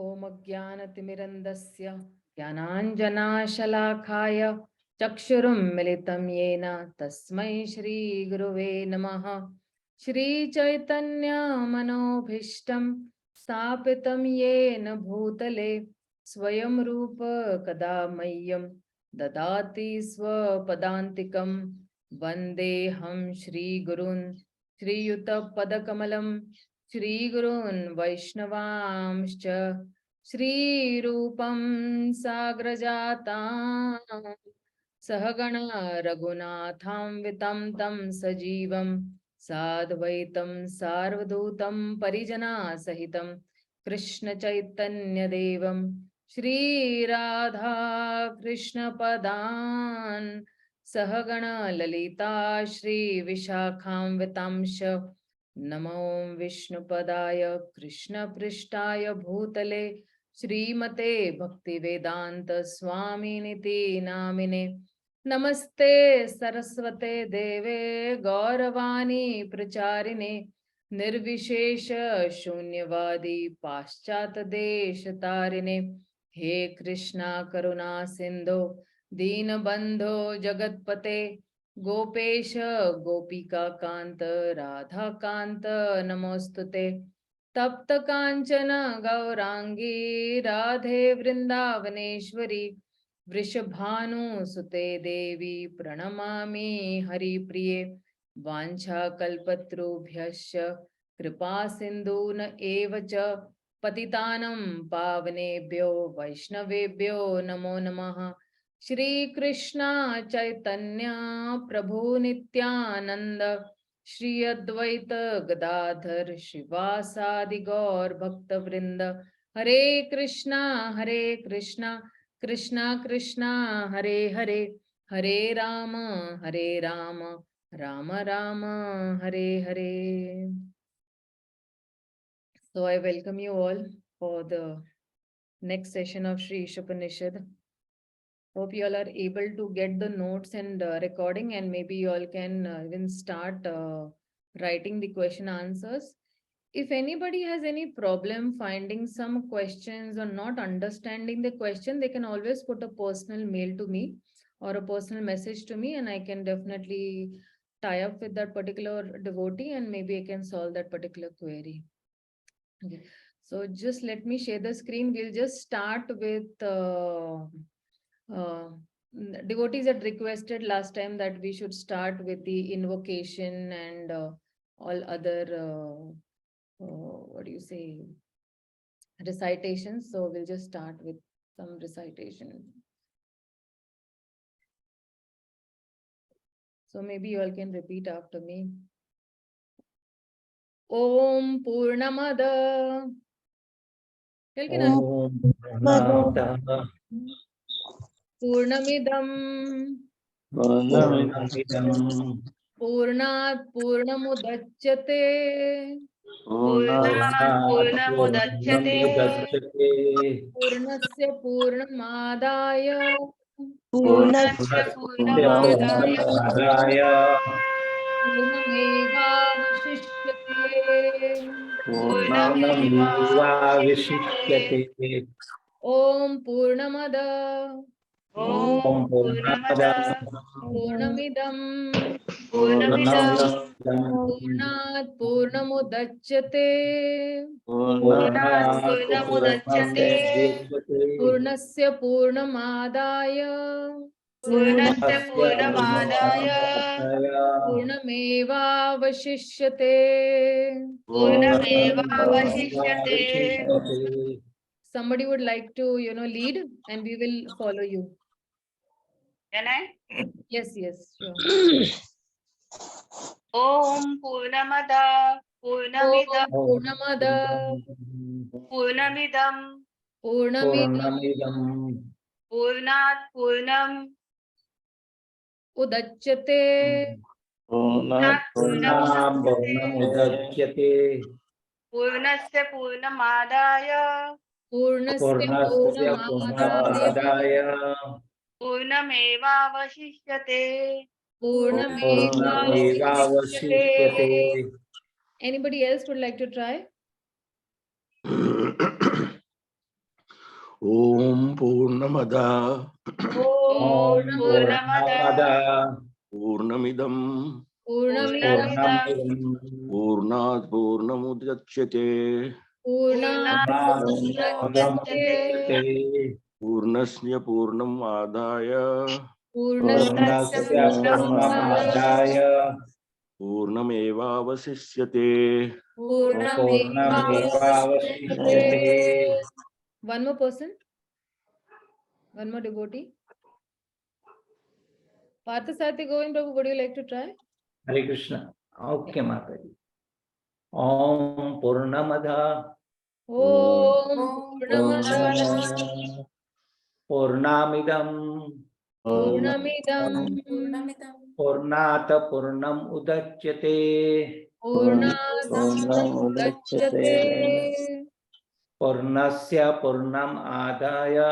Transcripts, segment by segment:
ओम ज्ञानतिमिरन्दस्य ज्ञानाञ्जनाशलाखाय चक्षुरुन्मिलितं येन तस्मै श्रीगुरुवे नमः। श्रीचैतन्यमनोभीष्टं स्थापितं येन भूतले स्वयं रूप कदा मह्यं ददाति स्वपदान्तिकं। वन्देऽहं श्रीगुरून् श्रीयुतपदकमलं श्रीगुरून् वैष्णवांश्च श्रीरूपं साग्रजातां सहगणा रघुनाथान्वितं तं सजीवं साद्वैतं सार्वधूतं परिजनासहितं कृष्णचैतन्यदेवं श्रीराधा कृष्णपदान् सहगणा ललिता श्रीविशाखान्वितांश्च नमो विष्णुपदाय कृष्णपृष्ठाय भूतले श्रीमते भक्तिवेदांत स्वामिनिति नामिने। नमस्ते सरस्वते देवे गौरवाणी प्रचारिणे निर्विशेष शून्यवादी पाश्चात देश तारिणे। हे कृष्णा करुणा सिंधो दीनबंधो जगतपते गोपेश गोपिका कांत राधा कांत नमोस्तुते। तप्त कांचन गौरांगी राधे वृंदावनेश्वरी वृषभानुसुते देवी प्रणमामि हरिप्रिये। वाञ्छाकल्पतरुभ्यश्च कृपा सिन्धून एव च पतितानं पावनेभ्यो वैष्णवेभ्यो नमो नमः। श्री कृष्णा चैतन्य प्रभु नित्यानंद श्री अद्वैत गदाधर श्रीवासादि गौर भक्त वृंद। हरे कृष्णा कृष्णा कृष्णा हरे हरे, हरे Ram Ram Ram Hare Hare. So I welcome you all for the next session of Sri ISHOPANISHAD. Hope you all are able to get the notes and recording, and maybe you all can even start writing the question answers. If anybody has any problem finding some questions or not understanding the question, they can always put a personal mail to me or a personal message to me, and I can definitely tie up with that particular devotee and maybe I can solve that particular query. Okay. So just let me share the screen. We'll just start with devotees had requested last time that we should start with the invocation and all other what do you say, recitations. So we'll just start with some recitation. So maybe you all can repeat after me. Om Purnamada. Purnamidam Purnat Purnamudachyate Purnasya Purnamadaya Purnamevavashishyate. Om Purnamada Purnamidam Purnat Purnamudachyate Purnasya Purnamadaya Purnamevavashishyate. Somebody would like to, lead and we will follow you. Can I? Yes, sure. Om Purnamada Purnamidam Purnamidam Purnat Purnam Udachyate Purnasya Purnamadaya Purnamevavashishyate. Anybody else would like to try? Om Purnamada Om Purnamada Purnamidam Purnamidam Purnat Purnamudachyate Purnat Purnamudachyate Purnasya Purnam Adaya Purnasya Purnasya Purnamādaya Purnameva Vasishyate. Purnamevavasishyate. One more person, one more devotee. Parthasarthi Govind Prabhu, would you like to try? Hare Krishna. Okay, Mataji. Om Purnamada Om Purnamada Purnamidam Purnamidam Purnata Purnam Udachyate Purnat Purnamudachyate Purnasya Purnam Adaya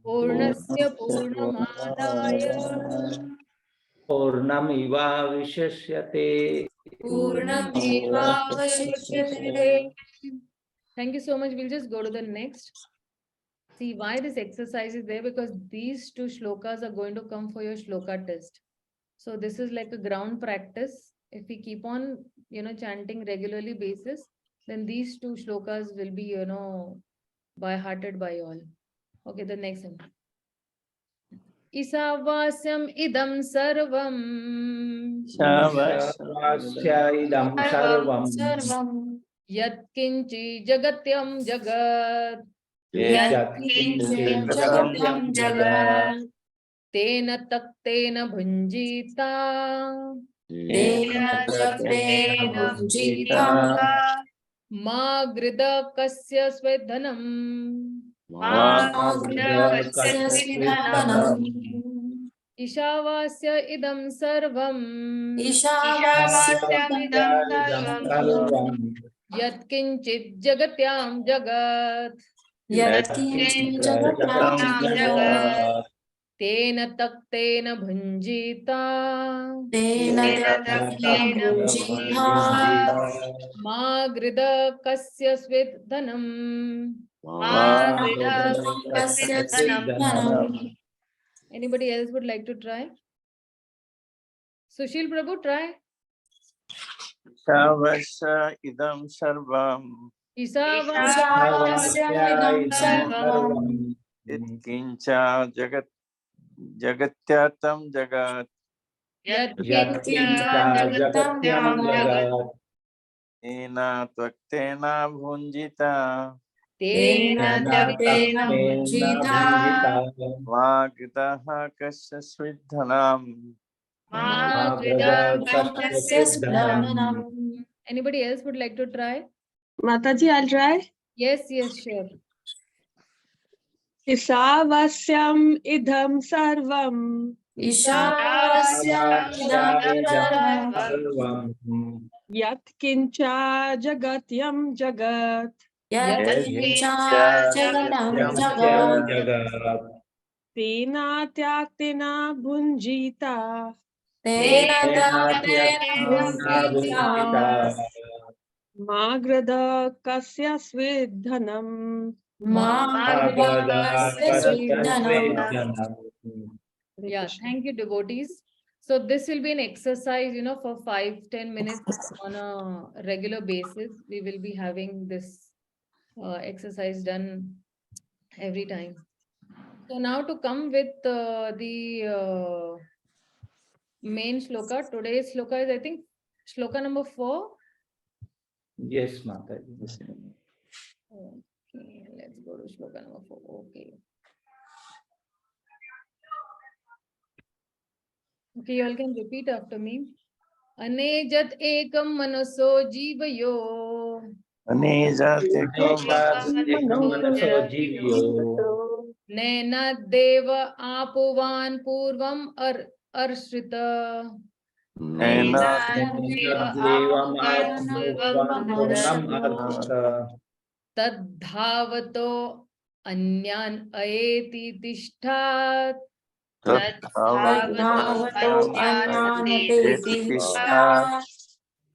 Purnasya Purnamadaya Purnamiva Vishishyate. Purnamevavasishyate. Thank you so much. We'll just go to the next. See why this exercise is there, because these two shlokas are going to come for your shloka test. So this is like a ground practice. If we keep on, chanting regularly basis, then these two shlokas will be, by hearted by all. Okay, the next one. Isavasyam idam sarvam. Ishavasya idam sarvam Yat kinchi jagatyam jagat. Yat kinchit jagatyam jagat Tena taktena bhunjita. Ma grida kasya svedhanam. Ishavasya idam sarvam. Ishavasya idam sarvam Yat kinchit jagatyam jagat. Tena taktena bhunjita. Ma grida kasya svedhanam. Anybody else would like to try? Sushil Prabhu, try. Ishavasya idam sarvam Ishavasya idam sarvam Yatkincha jagatyatam jagat Yat Yat kincha kincha jagatyam jagat Ena tvaktena bhunjita Tena taktena bhunjita Vagritaha kasya svidhanam Magrada kasya siddhanam. Anybody else would like to try? Mataji, I'll try. Yes, sure. Isavasyam idham sarvam. Ishavasya idam sarvam Yat kincha jagatyam jagat. Yatkincha jagatyam jagat Tena tyaktina bhunjita. Magrada kasya svedhanam. Yeah, thank you, devotees. So this will be an exercise, for 5-10 minutes on a regular basis. We will be having this exercise done every time. So now to come with the main shloka. Today's shloka is, I think, shloka number 4. Yes, Mataji. Okay, let's go to shloka number 4. Okay. Okay, you all can repeat after me. Anejat ekam manaso jivayo. Nena deva apuvan purvam arshrita. Tadhavato anyan aeti tishtat.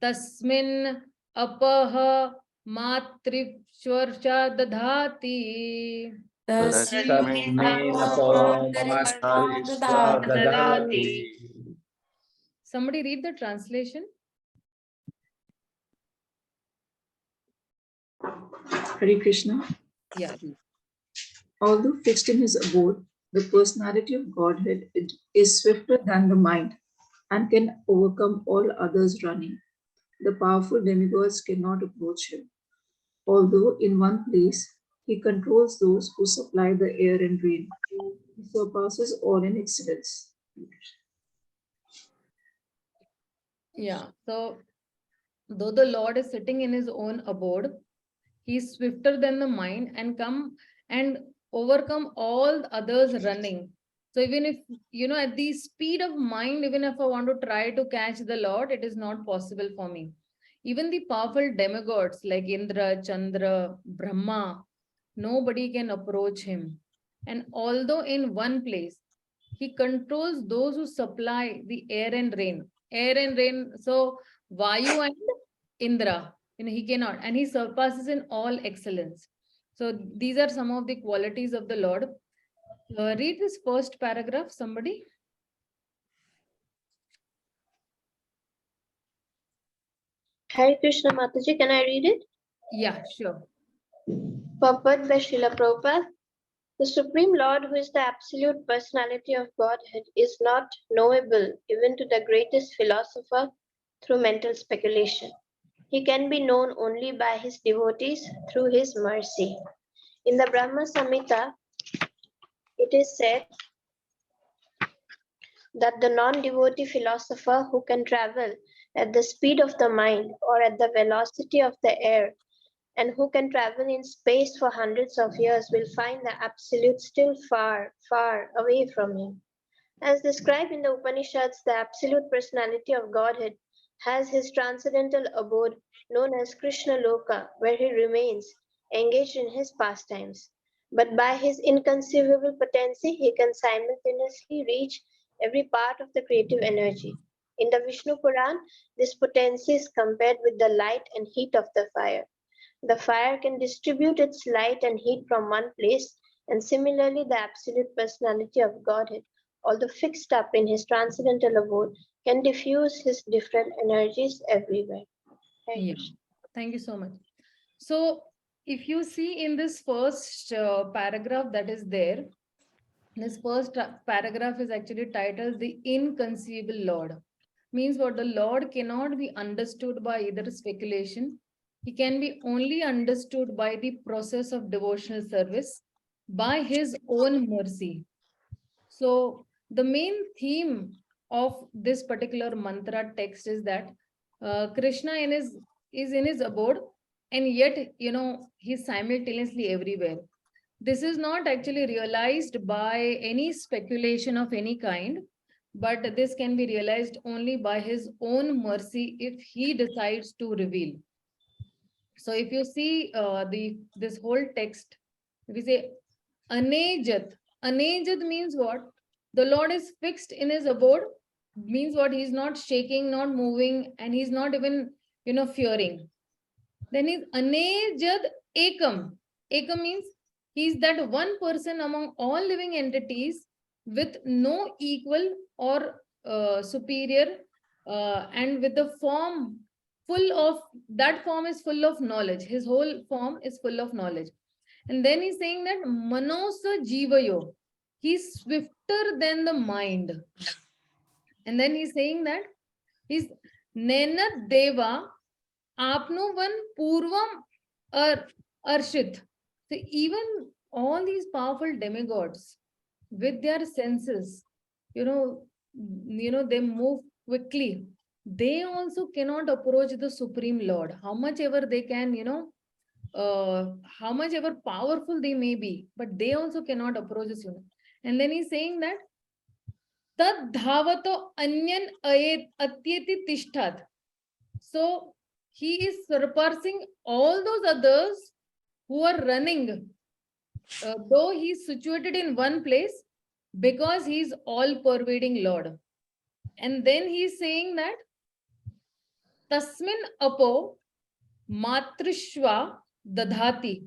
Tasmin apaha matrishvarsha dadhati. Somebody read the translation. Hare Krishna. Yeah. Although fixed in his abode, the personality of Godhead is swifter than the mind and can overcome all others running. The powerful demigods cannot approach him. Although in one place, he controls those who supply the air and rain. He surpasses all in excellence. Yeah. So, though the Lord is sitting in his own abode, he is swifter than the mind and come and overcome all the others running. So even if, at the speed of mind, even if I want to try to catch the Lord, it is not possible for me. Even the powerful demigods like Indra, Chandra, Brahma, nobody can approach him. And although in one place, he controls those who supply the air and rain. Air and rain, so Vayu and Indra, he cannot, and he surpasses in all excellence. So these are some of the qualities of the Lord. Read this first paragraph, somebody. Hare Krishna Mataji, can I read it? Yeah, sure. Purport by Srila Prabhupada. The Supreme Lord, who is the absolute personality of Godhead, is not knowable even to the greatest philosopher through mental speculation. He can be known only by his devotees through his mercy. In the Brahma Samhita, it is said that the non-devotee philosopher who can travel at the speed of the mind or at the velocity of the air and who can travel in space for hundreds of years will find the Absolute still far, far away from him. As described in the Upanishads, the Absolute Personality of Godhead has his transcendental abode known as Krishna Loka, where he remains engaged in his pastimes. But by his inconceivable potency, he can simultaneously reach every part of the creative energy. In the Vishnu Puran, this potency is compared with the light and heat of the fire. The fire can distribute its light and heat from one place, and similarly, the absolute personality of Godhead, although fixed up in his transcendental abode, can diffuse his different energies everywhere. Yeah. Thank you so much. So, if you see in this first paragraph that is there, this first paragraph is actually titled The Inconceivable Lord. Means what? The Lord cannot be understood by either speculation. He can be only understood by the process of devotional service, by his own mercy. So the main theme of this particular mantra text is that Krishna is in his abode, and yet he's simultaneously everywhere. This is not actually realized by any speculation of any kind, but this can be realized only by his own mercy if he decides to reveal. So if you see this whole text, we say anejat. Anejat means what? The Lord is fixed in his abode, means what? He's not shaking, not moving, and he's not even fearing. Then he's anejat ekam. Ekam means he's that one person among all living entities with no equal or superior, and with the form full of, that form is full of knowledge. His whole form is full of knowledge. And then he's saying that manosa jivayo, he's swifter than the mind. And then he's saying that he's nenat deva apnuvan purvam arshit. So even all these powerful demigods with their senses, they move quickly. They also cannot approach the Supreme Lord. How much ever they can, how much ever powerful they may be, but they also cannot approach this unit. And then he's saying that tad dhavato anyan atyeti tishthat. So he is surpassing all those others who are running, though he is situated in one place, because he is all pervading Lord. And then he is saying that tasmin apo matrishva dadhati.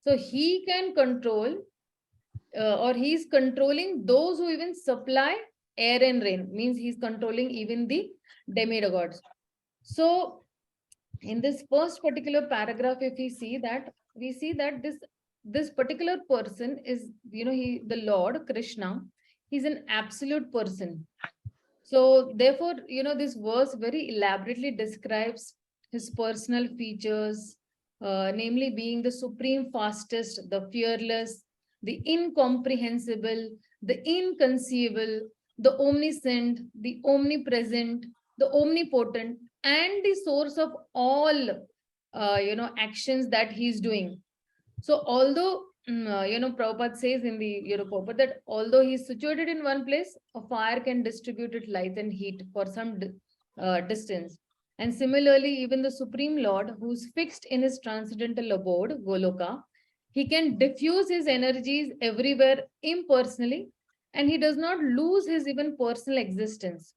So he can control or he's controlling those who even supply air and rain, means he's controlling even the demigods. So in this first particular paragraph, if we see that this particular person is, the Lord Krishna, he's an absolute person. So therefore, this verse very elaborately describes his personal features, namely being the supreme fastest, the fearless, the incomprehensible, the inconceivable, the omniscient, the omnipresent, the omnipotent, and the source of all, actions that he's doing. So although, Prabhupada says in the, Prabhupada, that although he's situated in one place, a fire can distribute its light and heat for some distance. And similarly, even the Supreme Lord, who's fixed in his transcendental abode, Goloka, he can diffuse his energies everywhere impersonally, and he does not lose his even personal existence.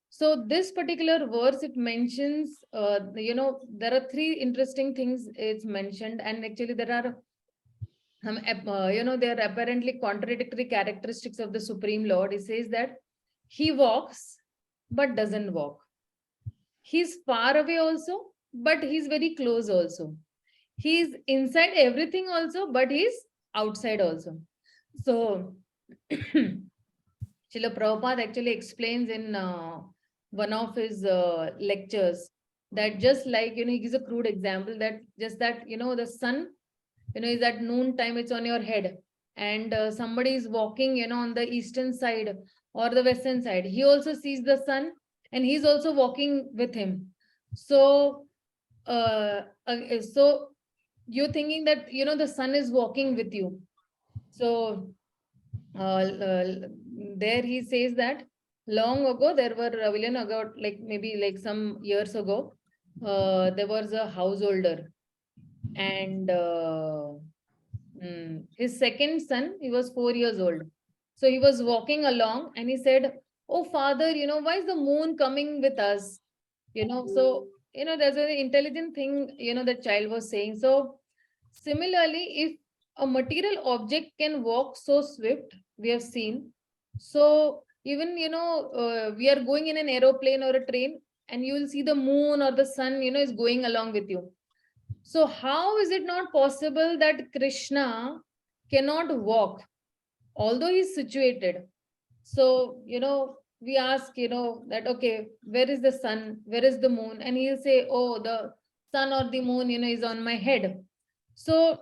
So this particular verse, it mentions, there are three interesting things it's mentioned, and actually there are, there are apparently contradictory characteristics of the Supreme Lord. He says that he walks, but doesn't walk. He's far away also, but he's very close also. He's inside everything also, but he's outside also. So, Srila Prabhupada actually explains in one of his lectures that just like, he gives a crude example that just that, the sun, is at noon time, it's on your head, and somebody is walking, on the eastern side or the western side. He also sees the sun and he's also walking with him. So, so you're thinking that, the sun is walking with you. So, there he says that long ago there were like maybe like some years ago, there was a householder, and his second son, he was 4 years old. So he was walking along and he said, "Oh father, why is the moon coming with us?" So there's an intelligent thing, the child was saying. So similarly, if a material object can walk so swift, we have seen. So even, we are going in an aeroplane or a train, and you will see the moon or the sun, is going along with you. So how is it not possible that Krishna cannot walk, although he's situated? So, we ask, that, okay, where is the sun? Where is the moon? And he'll say, oh, the sun or the moon, is on my head. So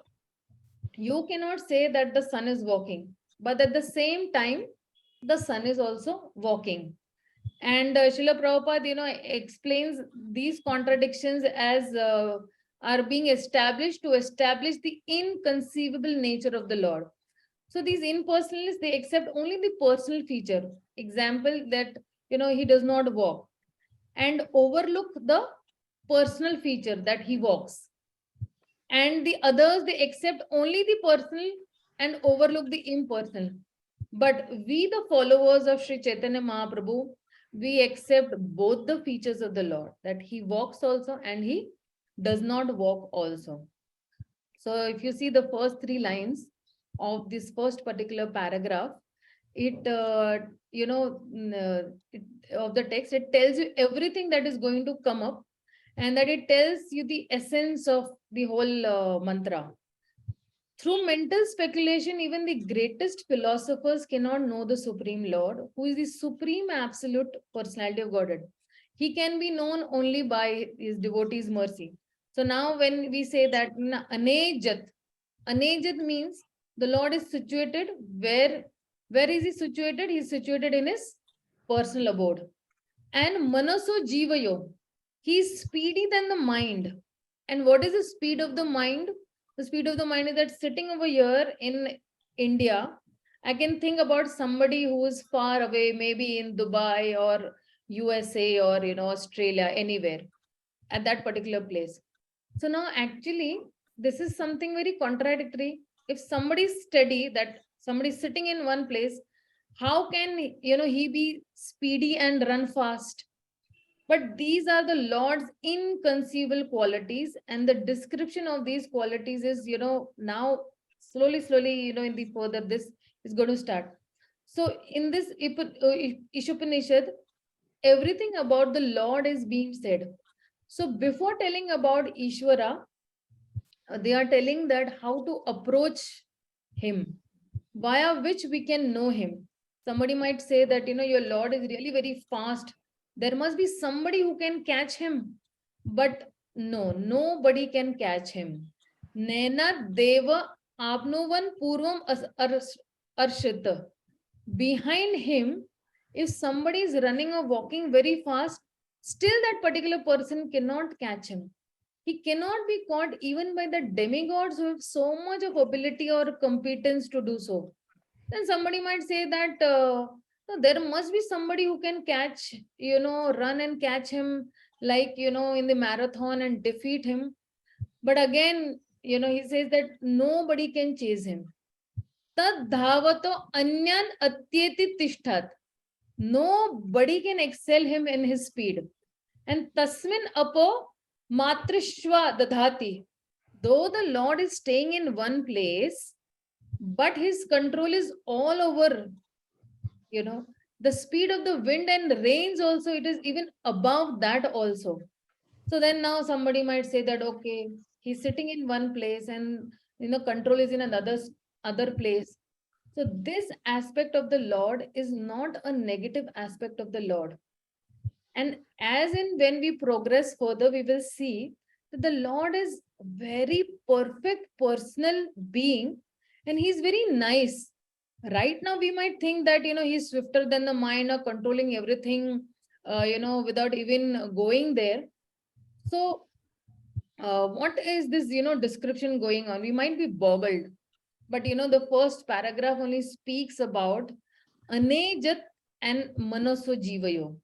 you cannot say that the sun is walking, but at the same time, the sun is also walking. And Srila Prabhupada, explains these contradictions as are being established to establish the inconceivable nature of the Lord. So these impersonalists, they accept only the personal feature. Example that, he does not walk, and overlook the personal feature that he walks. And the others, they accept only the personal and overlook the impersonal. But we, the followers of Sri Chaitanya Mahaprabhu, we accept both the features of the Lord, that he walks also and he does not walk also. So if you see the first three lines of this first particular paragraph, it, of the text, it tells you everything that is going to come up, and that it tells you the essence of the whole mantra. Through mental speculation, even the greatest philosophers cannot know the Supreme Lord, who is the supreme absolute personality of Godhead. He can be known only by his devotees' mercy. So now when we say that Anejat, Anejat means the Lord is situated where is he situated? He is situated in his personal abode. And Manaso Jivayo, he is speedy than the mind. And what is the speed of the mind? The speed of the mind is that sitting over here in India, I can think about somebody who is far away, maybe in Dubai or USA or, Australia, anywhere at that particular place. So now actually, this is something very contradictory. If somebody is steady, that somebody is sitting in one place, how can, he be speedy and run fast? But these are the Lord's inconceivable qualities, and the description of these qualities is, now slowly, in the further this is going to start. So in this Ishopanishad, everything about the Lord is being said. So before telling about Ishvara, they are telling that how to approach him, via which we can know him. Somebody might say that, your Lord is really very fast. There must be somebody who can catch him. But no, nobody can catch him. Nena deva apnuvan purvam arshita. Behind him, if somebody is running or walking very fast, still that particular person cannot catch him. He cannot be caught even by the demigods who have so much of ability or competence to do so. Then somebody might say that no, there must be somebody who can catch, run and catch him, like, in the marathon and defeat him. But again, he says that nobody can chase him. Tad dhavato anyan atyeti tishthat. Nobody can excel him in his speed. And tasmin apo matrishva dadhati. Though the Lord is staying in one place, but his control is all over. The speed of the wind and rains also, it is even above that also. So then now somebody might say that, okay, he's sitting in one place and, control is in another other place. So this aspect of the Lord is not a negative aspect of the Lord. And as in when we progress further, we will see that the Lord is very perfect personal being and he's very nice. Right now, we might think that, he's swifter than the mind or controlling everything, without even going there. So what is this, description going on? We might be boggled. But, the first paragraph only speaks about Anejat and Manaso Jivayo.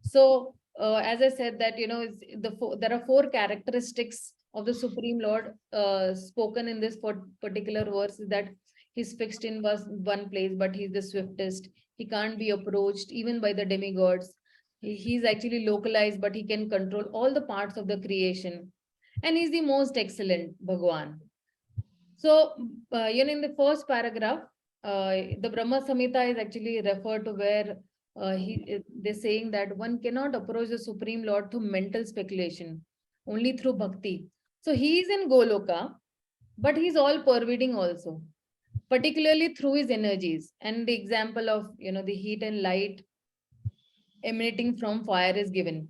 So, as I said that, there are 4 characteristics of the Supreme Lord spoken in this particular verse, that he's fixed in one place, but he's the swiftest. He can't be approached even by the demigods. He's actually localized, but he can control all the parts of the creation. And he's the most excellent, Bhagwan. So, in the first paragraph, the Brahma Samhita is actually referred to where they're saying that one cannot approach the Supreme Lord through mental speculation, only through bhakti. So he is in Goloka, but he's all pervading also, particularly through his energies. And the example of, the heat and light emanating from fire is given.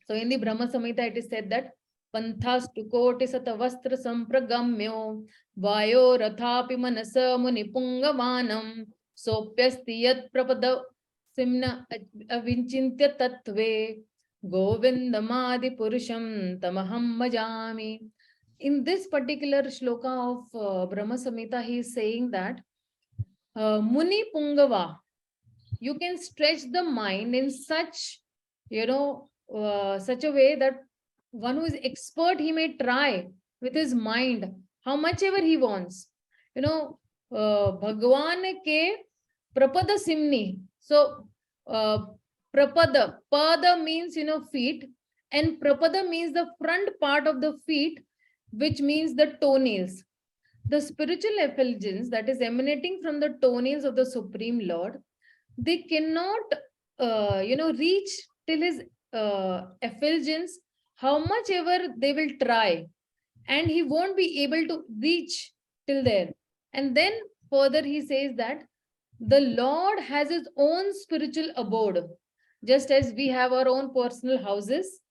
So in the Brahma Samhita, it is said that Panthastu koti satavastra sampragamyo vayo rathapi manasa munipungavanam sopyasti yat prapada simna avinchintya tattve govindamadi purusham tamaham bhajami. In this particular shloka of Brahma Samhita, he is saying that Muni Pungava, you can stretch the mind in such, such a way that one who is expert, he may try with his mind how much ever he wants. Bhagwan ke prapada simni. So, prapada, pada means, feet, and prapada means the front part of the feet, which means the toenails. The spiritual effulgence that is emanating from the toenails of the Supreme Lord, they cannot, reach till his effulgence, how much ever they will try, and he won't be able to reach till there. And then further he says that the Lord has his own spiritual abode, just as we have our own personal houses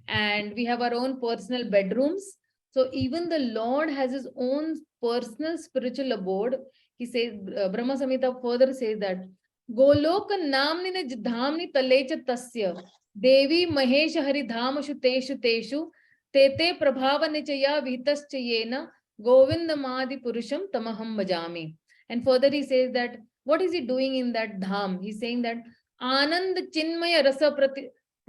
and we have our own personal bedrooms. So even the Lord has his own personal spiritual abode. He says, Brahma Samhita further says that Golok namni ne dhamni talecha tasya Devi Mahesh Haridhamashu Teshu Teshu Tete Prabhava Nichaya Vitaschayena Govindamadi Purusham Tamaham Bhajami. And further he says that what is he doing in that dham? He's saying that Anand Chinmaya Rasa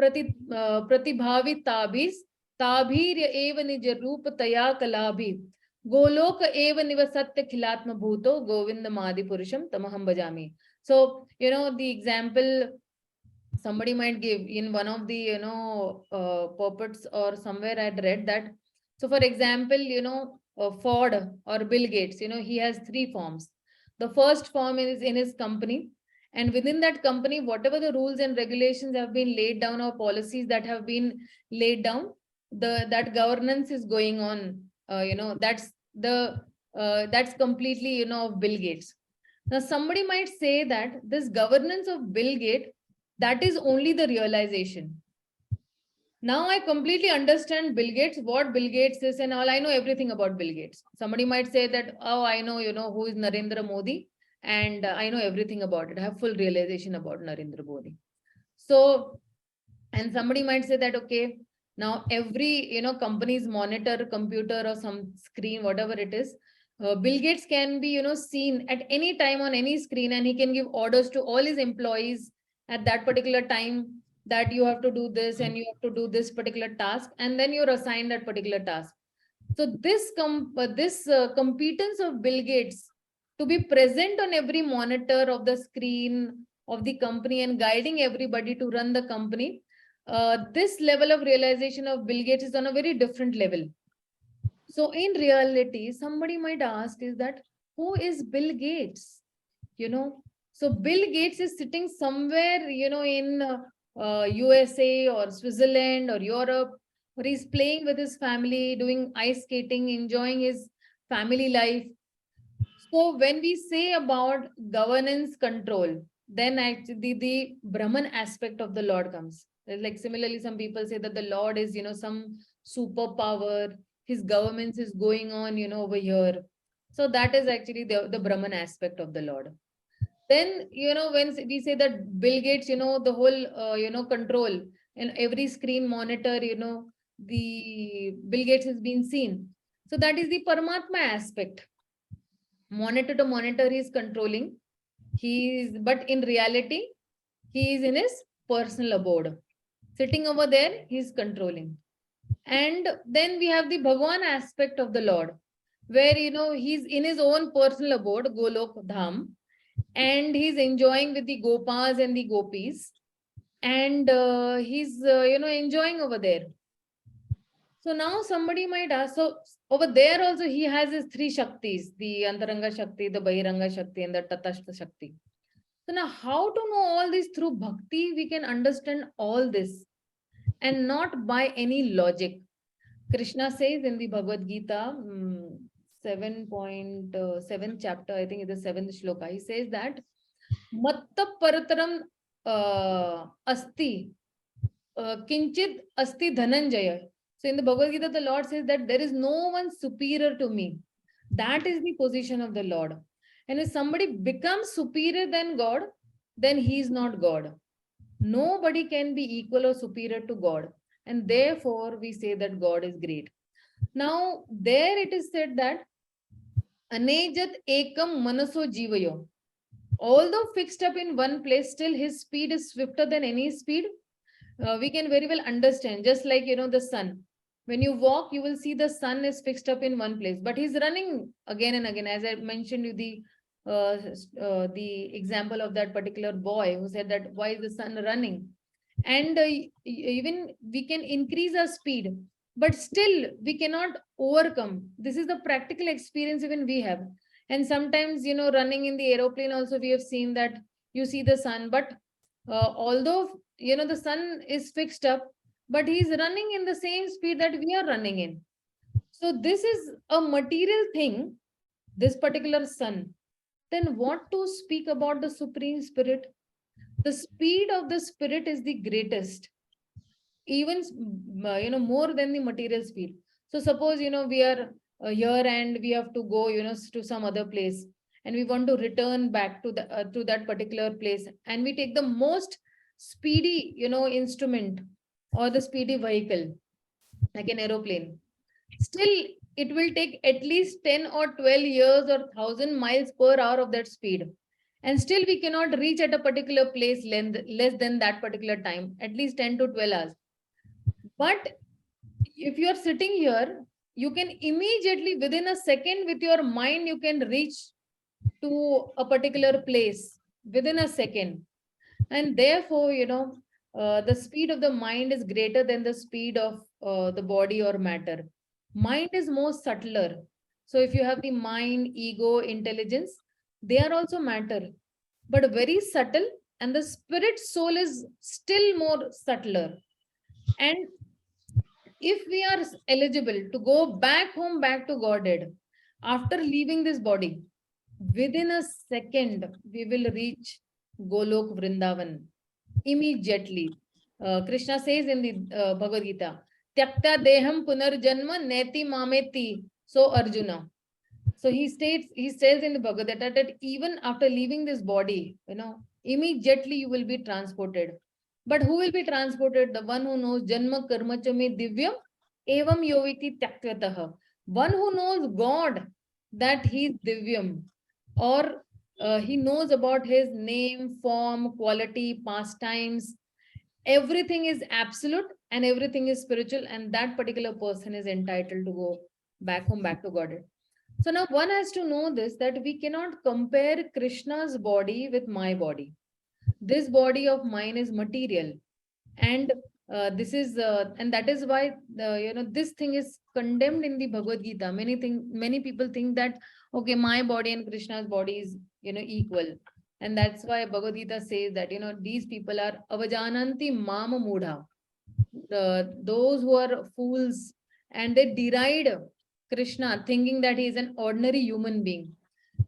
Pratibhavi Tabis Tabhirya Eva Nija Rupa Taya Kalabhi Goloka Eva Niva Satya Khilatma Bhuto Govindamadi Purusham Tamaham Bhajami. So, the example somebody might give in one of the, purports or somewhere I'd read that. So for example, Ford or Bill Gates, he has 3 forms. The first form is in his company. And within that company, whatever the rules and regulations have been laid down or policies that have been laid down, that governance is going on. That's completely, of Bill Gates. Now, somebody might say that this governance of Bill Gates, that is only the realization. Now I completely understand Bill Gates, what Bill Gates is and all. I know everything about Bill Gates. Somebody might say that, oh, I know, who is Narendra Modi, and I know everything about it. I have full realization about Narendra Modi. So, and somebody might say that, okay, now every, company's monitor, computer or some screen, whatever it is, Bill Gates can be, seen at any time on any screen, and he can give orders to all his employees at that particular time that you have to do this and you have to do this particular task, and then you're assigned that particular task. So this competence of Bill Gates to be present on every monitor of the screen of the company and guiding everybody to run the company, this level of realization of Bill Gates is on a very different level. So in reality, somebody might ask is that, who is Bill Gates? So Bill Gates is sitting somewhere, in USA or Switzerland or Europe, or he's playing with his family, doing ice skating, enjoying his family life. So when we say about governance control, then actually the Brahman aspect of the Lord comes. Like similarly, some people say that the Lord is, some superpower, his governance is going on, over here. So that is actually the Brahman aspect of the Lord. Then, when we say that Bill Gates, the whole, control in every screen monitor, the Bill Gates has been seen. So that is the Paramatma aspect. Monitor to monitor, he is controlling. But in reality, he is in his personal abode. Sitting over there, he is controlling. And then we have the Bhagwan aspect of the Lord, where, he's in his own personal abode, Golok Dham, and he's enjoying with the Gopas and the Gopis. And he's, enjoying over there. So now somebody might ask, so over there also he has his three Shaktis, the Antaranga Shakti, the Bahiranga Shakti, and the Tatastha Shakti. So now how to know all this through bhakti? We can understand all this and not by any logic. Krishna says in the Bhagavad Gita, 7.7 chapter, I think it's the 7th shloka, he says that Matta Parataram Asti Kinchit Asti Dhananjaya. So in the Bhagavad Gita, the Lord says that there is no one superior to me. That is the position of the Lord. And if somebody becomes superior than God, then he is not God. Nobody can be equal or superior to God. And therefore, we say that God is great. Now, there it is said that Anejat Ekam Manaso Jivayo. Although fixed up in one place, still his speed is swifter than any speed. We can very well understand, just like, the sun. When you walk, you will see the sun is fixed up in one place, but he's running again and again. As I mentioned you the example of that particular boy who said that, why is the sun running? And even we can increase our speed, but still we cannot overcome. This is the practical experience even we have. And sometimes, running in the aeroplane also, we have seen that you see the sun, but although, the sun is fixed up, but he's running in the same speed that we are running in. So this is a material thing, this particular sun. Then what to speak about the Supreme Spirit? The speed of the Spirit is the greatest, even, more than the material speed. So suppose, we are here and we have to go, to some other place, and we want to return back to that particular place, and we take the most speedy, instrument or the speedy vehicle, like an aeroplane. Still, it will take at least 10 or 12 years or 1,000 miles per hour of that speed. And still we cannot reach at a particular place less than that particular time, at least 10 to 12 hours. But if you are sitting here, you can immediately, within a second, with your mind, you can reach to a particular place within a second. And therefore, the speed of the mind is greater than the speed of the body or matter. Mind is more subtler. So if you have the mind, ego, intelligence, They are also matter, but very subtle, and the spirit soul is still more subtler. And if we are eligible to go back home, back to Godhead, after leaving this body, within a second, we will reach Golok Vrindavan immediately. Krishna says in the Bhagavad Gita, Tyakta deham punarjanma neti mameti. So Arjuna. So he says in the Bhagavad Gita that even after leaving this body, immediately you will be transported. But who will be transported? The one who knows Janma Karma cha me divyam evam yoviti tyaktataha. One who knows God, that he is divyam, or he knows about his name, form, quality, pastimes. Everything is absolute and everything is spiritual, and that particular person is entitled to go back home, back to Godhead. So now one has to know this, that we cannot compare Krishna's body with my body. This body of mine is material, and and that is why this thing is condemned in the Bhagavad Gita. Many people think that okay, my body and Krishna's body is equal, and that's why Bhagavad Gita says that these people are avajananti mama mudha, those who are fools, and they deride Krishna thinking that he is an ordinary human being.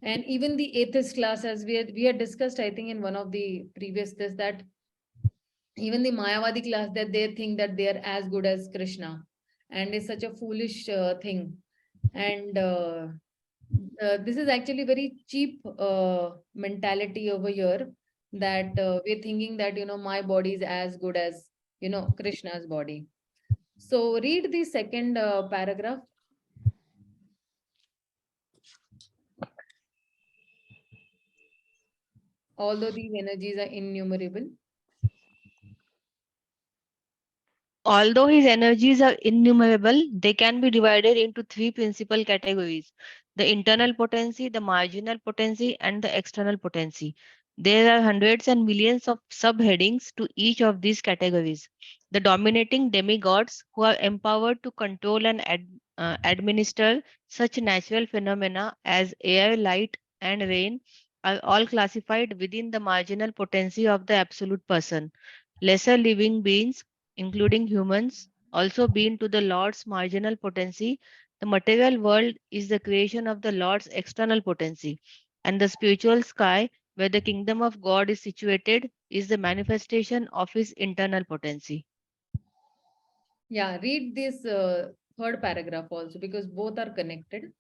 And even the atheist class, as we had discussed, I think in one of the previous this, that even the Mayavadi class, that they think that they are as good as Krishna, and it's such a foolish thing. And this is actually very cheap mentality over here, that we're thinking that my body is as good as Krishna's body. So read the second paragraph. Although these energies are innumerable. Although his energies are innumerable, they can be divided into three principal categories: the internal potency, the marginal potency, and the external potency. There are hundreds and millions of subheadings to each of these categories. The dominating demigods, who are empowered to control and administer such natural phenomena as air, light, and rain, are all classified within the marginal potency of the absolute person. Lesser living beings, including humans, also being to the Lord's marginal potency. The material world is the creation of the Lord's external potency, and the spiritual sky, where the kingdom of God is situated, is the manifestation of his internal potency. Yeah, read this third paragraph also, because both are connected.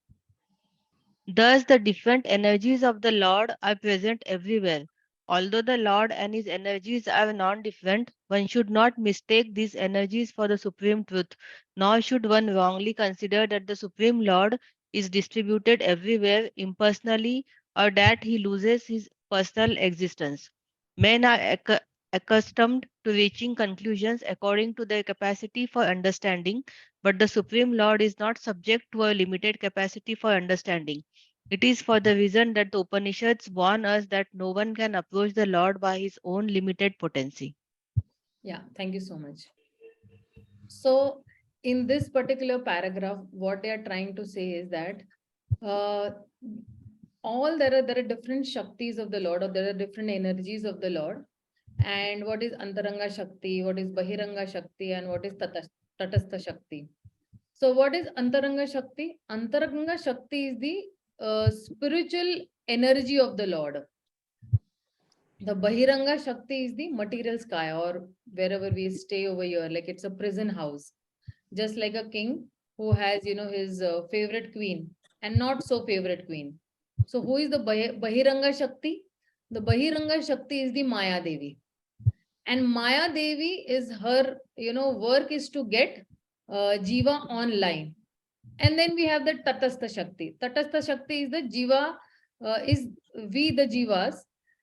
Thus, the different energies of the Lord are present everywhere. Although the Lord and his energies are non-different, one should not mistake these energies for the supreme truth, nor should one wrongly consider that the Supreme Lord is distributed everywhere impersonally, or that he loses his personal existence. Men are accustomed to reaching conclusions according to their capacity for understanding, but the Supreme Lord is not subject to a limited capacity for understanding. It is for the reason that the Upanishads warn us that no one can approach the Lord by his own limited potency. Yeah, thank you so much. So in this particular paragraph, what they are trying to say is that uh, there are different Shaktis of the Lord, or there are different energies of the Lord. And what is Antaranga Shakti, what is Bahiranga Shakti, and what is Tatastha Shakti. So what is Antaranga Shakti? Antaranga Shakti is the spiritual energy of the Lord. The Bahiranga Shakti is the material sky, or wherever we stay over here, like it's a prison house. Just like a king who has, his favorite queen and not so favorite queen. So who is the Bahiranga Shakti? The Bahiranga Shakti is the Maya Devi. And Maya Devi is her, work is to get Jiva online. And then we have the Tatastha Shakti. Tatastha Shakti is the Jiva, is we the Jivas.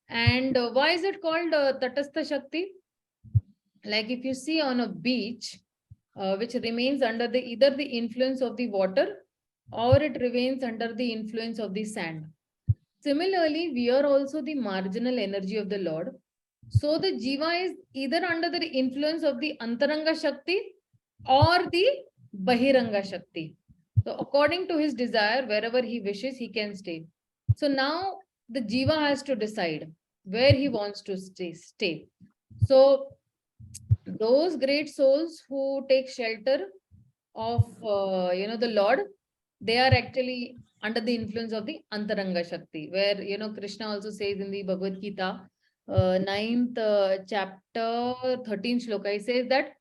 And why is it called Tatastha Shakti? Like if you see on a beach, which remains under either the influence of the water, or it remains under the influence of the sand. Similarly, we are also the marginal energy of the Lord. So the Jiva is either under the influence of the Antaranga Shakti or the Bahiranga Shakti. So according to his desire, wherever he wishes, he can stay. So now the jiva has to decide where he wants to stay. So those great souls who take shelter of the Lord, they are actually under the influence of the Antaranga Shakti, where Krishna also says in the Bhagavad Gita, 9th chapter, 13th shloka, he says that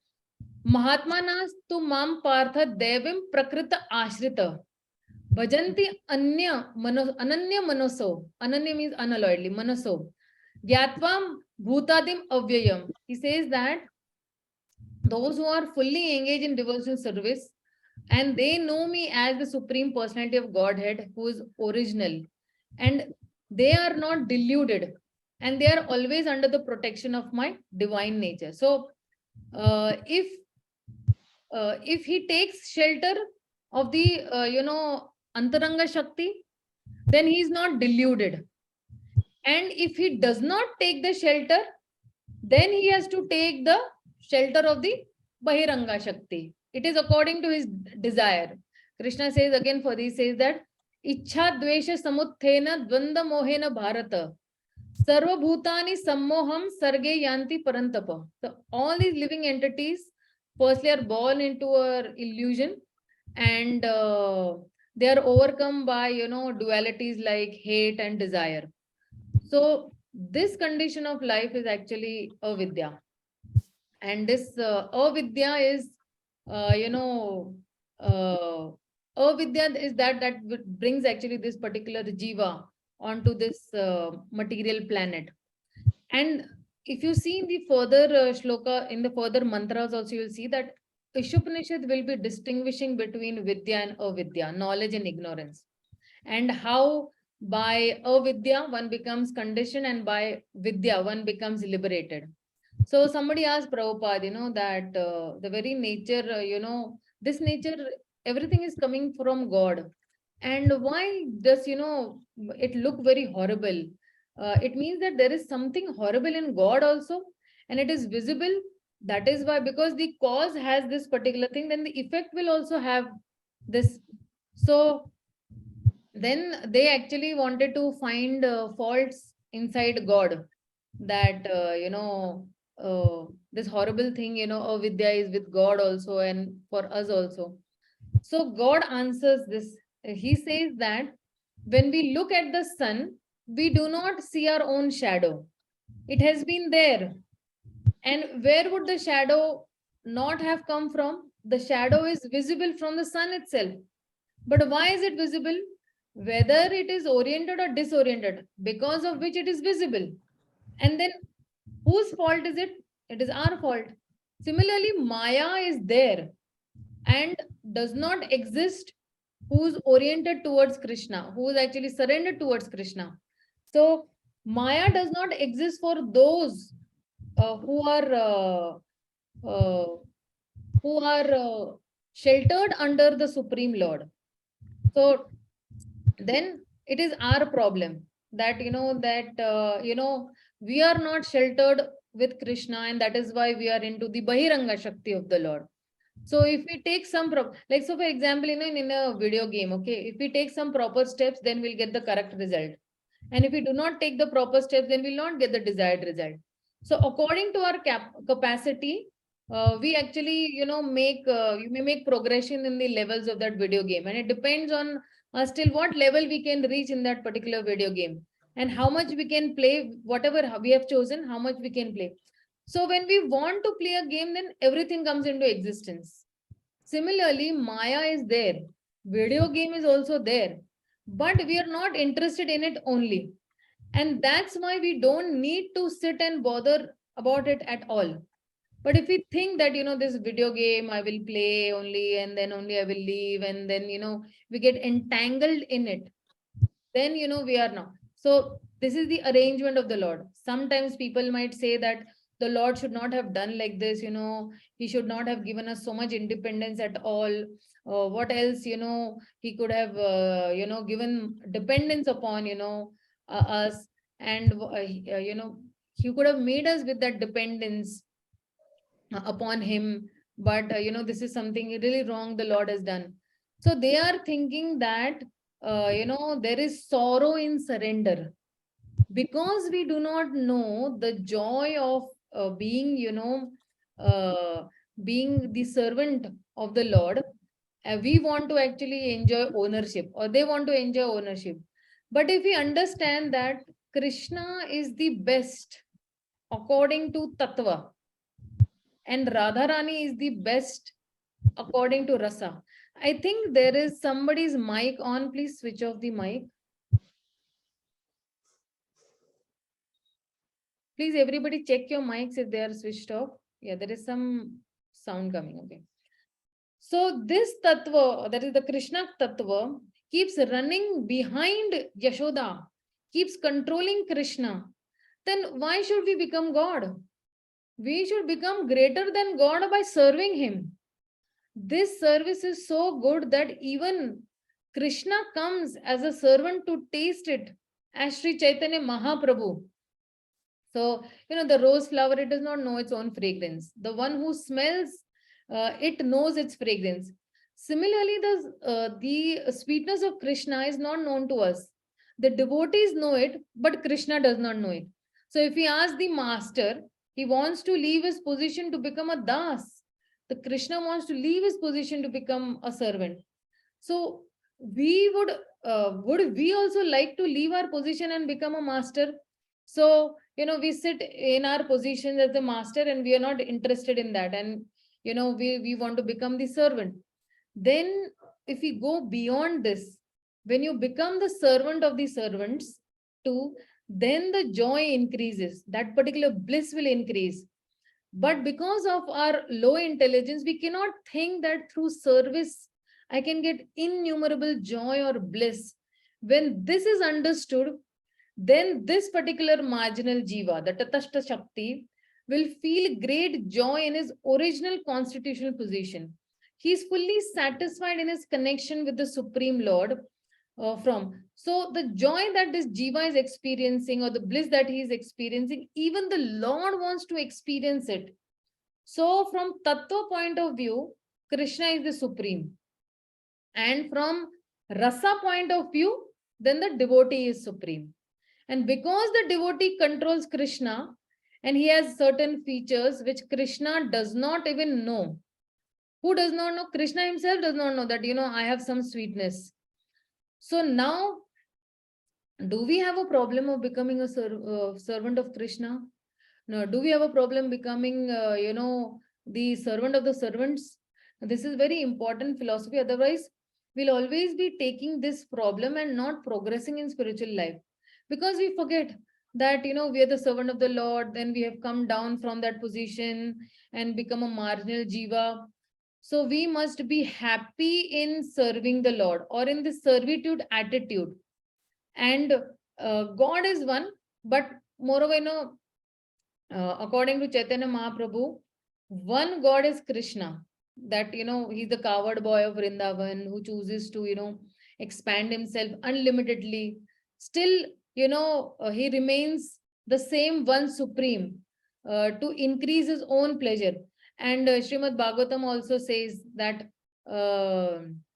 Mahatmanas tu mam partha devim prakrita ashrita bhajanti ananya manoso. Ananya means unalloyedly, manoso gyatvam bhutadim avyayam. He says that those who are fully engaged in devotional service and they know me as the Supreme Personality of Godhead who is original, and they are not deluded, and they are always under the protection of my divine nature. So if he takes shelter of the Antaranga Shakti, then he is not deluded. And if he does not take the shelter, then he has to take the shelter of the Bahiranga Shakti. It is according to his desire. Krishna says again, for this says that Ichha Dvesha Samuthena Dvanda Mohena Bharata Sarva Bhutani Sammoham Sarge Yanti Parantapa. So all these living entities firstly are born into an illusion, and they are overcome by dualities like hate and desire. So this condition of life is actually avidya, and this avidya is avidya is that brings actually this particular jiva onto this material planet. And if you see in the further shloka, in the further mantras also, you'll see that ISHOPANISHAD will be distinguishing between vidya and avidya, knowledge and ignorance, and how by avidya one becomes conditioned and by vidya one becomes liberated. So somebody asked Prabhupada, that the very nature, this nature, everything is coming from God. And why does, it look very horrible? It means that there is something horrible in God also, and it is visible. That is why, because the cause has this particular thing, then the effect will also have this. So then they actually wanted to find faults inside God, that this horrible thing, avidya is with God also and for us also. So God answers this. He says that when we look at the sun, we do not see our own shadow. It has been there. And where would the shadow not have come from? The shadow is visible from the sun itself. But why is it visible? Whether it is oriented or disoriented, because of which it is visible. And then whose fault is it? It is our fault. Similarly, Maya is there and does not exist who's oriented towards Krishna, who is actually surrendered towards Krishna. So Maya does not exist for those who are sheltered under the Supreme Lord. So then it is our problem that we are not sheltered with Krishna, and that is why we are into the Bahiranga Shakti of the Lord. So if we take some like, so for example, in a video game, okay, if we take some proper steps, then we'll get the correct result. And if we do not take the proper steps, then we'll not get the desired result. So according to our capacity, we actually, you may make progression in the levels of that video game. And it depends on till what level we can reach in that particular video game, and how much we can play, whatever we have chosen, how much we can play. So when we want to play a game, then everything comes into existence. Similarly, Maya is there. Video game is also there. But we are not interested in it only. And that's why we don't need to sit and bother about it at all. But if we think that, this video game I will play only, and then only I will leave, and then, we get entangled in it, then, we are not. So this is the arrangement of the Lord. Sometimes people might say that the Lord should not have done like this, he should not have given us so much independence at all. What else, he could have, given dependence upon, us, and, he could have made us with that dependence upon him. But, this is something really wrong the Lord has done. So they are thinking that, there is sorrow in surrender. Because we do not know the joy of being, being the servant of the Lord, we want to actually enjoy ownership, or they want to enjoy ownership. But if we understand that Krishna is the best according to Tattva, and Radharani is the best according to Rasa. I think there is somebody's mic on. Please switch off the mic. Please, everybody check your mics if they are switched off. Yeah, there is some sound coming. Okay. So this tattva, that is the Krishna tattva, keeps running behind Yashoda, keeps controlling Krishna. Then why should we become God? We should become greater than God by serving him. This service is so good that even Krishna comes as a servant to taste it, as Sri Chaitanya Mahaprabhu. So, the rose flower, it does not know its own fragrance. The one who smells, it knows its fragrance. Similarly, the sweetness of Krishna is not known to us. The devotees know it, but Krishna does not know it. So if we ask the master, he wants to leave his position to become a das. The Krishna wants to leave his position to become a servant. So we would we also like to leave our position and become a master? So, we sit in our positions as the master and we are not interested in that. And, we want to become the servant. Then if we go beyond this, when you become the servant of the servants too, then the joy increases. That particular bliss will increase. But because of our low intelligence, we cannot think that through service, I can get innumerable joy or bliss. When this is understood, then this particular marginal jiva, the Tatashta Shakti, will feel great joy in his original constitutional position. He is fully satisfied in his connection with the Supreme Lord So the joy that this jiva is experiencing, or the bliss that he is experiencing, even the Lord wants to experience it. So from Tattva point of view, Krishna is the supreme. And from Rasa point of view, then the devotee is supreme. And because the devotee controls Krishna, and he has certain features which Krishna does not even know. Who does not know? Krishna himself does not know that, I have some sweetness. So now, do we have a problem of becoming a servant of Krishna? No. Do we have a problem becoming, the servant of the servants? This is very important philosophy. Otherwise, we'll always be taking this problem and not progressing in spiritual life. Because we forget that, we are the servant of the Lord, then we have come down from that position and become a marginal jiva. So we must be happy in serving the Lord, or in the servitude attitude. And God is one, but moreover, according to Chaitanya Mahaprabhu, one God is Krishna. That, he's the coward boy of Vrindavan who chooses to, expand himself unlimitedly. Still, he remains the same one supreme to increase his own pleasure. And Srimad Bhagavatam also says that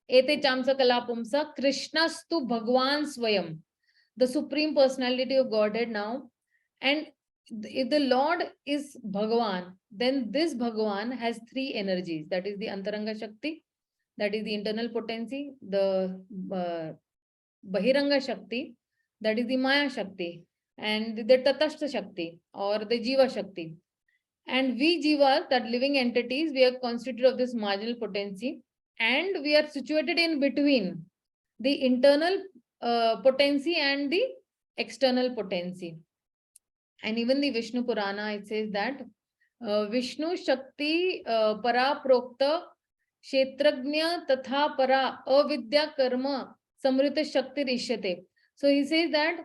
Ete Chamsa Kalapumsa Krishnastu Bhagwan Swayam, the Supreme Personality of Godhead now. And if the Lord is Bhagavan, then this Bhagavan has three energies. That is the Antaranga Shakti, that is the internal potency, the Bahiranga Shakti, that is the Maya Shakti, and the Tatashta Shakti, or the Jiva Shakti. And we Jivas, that living entities, we are constituted of this marginal potency, and we are situated in between the internal potency and the external potency. And even the Vishnu Purana, it says that Vishnu Shakti Para Prokta Kshetragnya Tatha Para Avidya Karma Samrita Shakti Rishyate. So he says that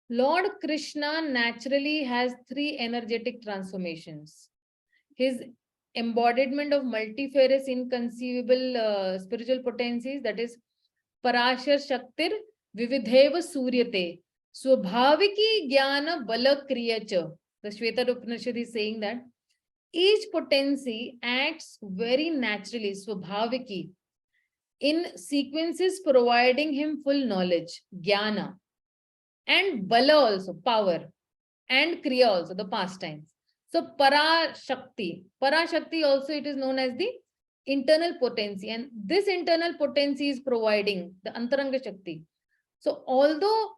Lord Krishna naturally has three energetic transformations. His embodiment of multifarious inconceivable spiritual potencies, that is Parashar Shaktir Vividheva Suryate Swabhaviki Jnana Bala Kriyacha. The Shweta Upanishad is saying that each potency acts very naturally, Swabhaviki, in sequences providing him full knowledge, Jnana. and Bala also, power, and Kriya also, the pastimes. So Para Shakti also, it is known as the internal potency, and this internal potency is providing the Antaranga Shakti. So although,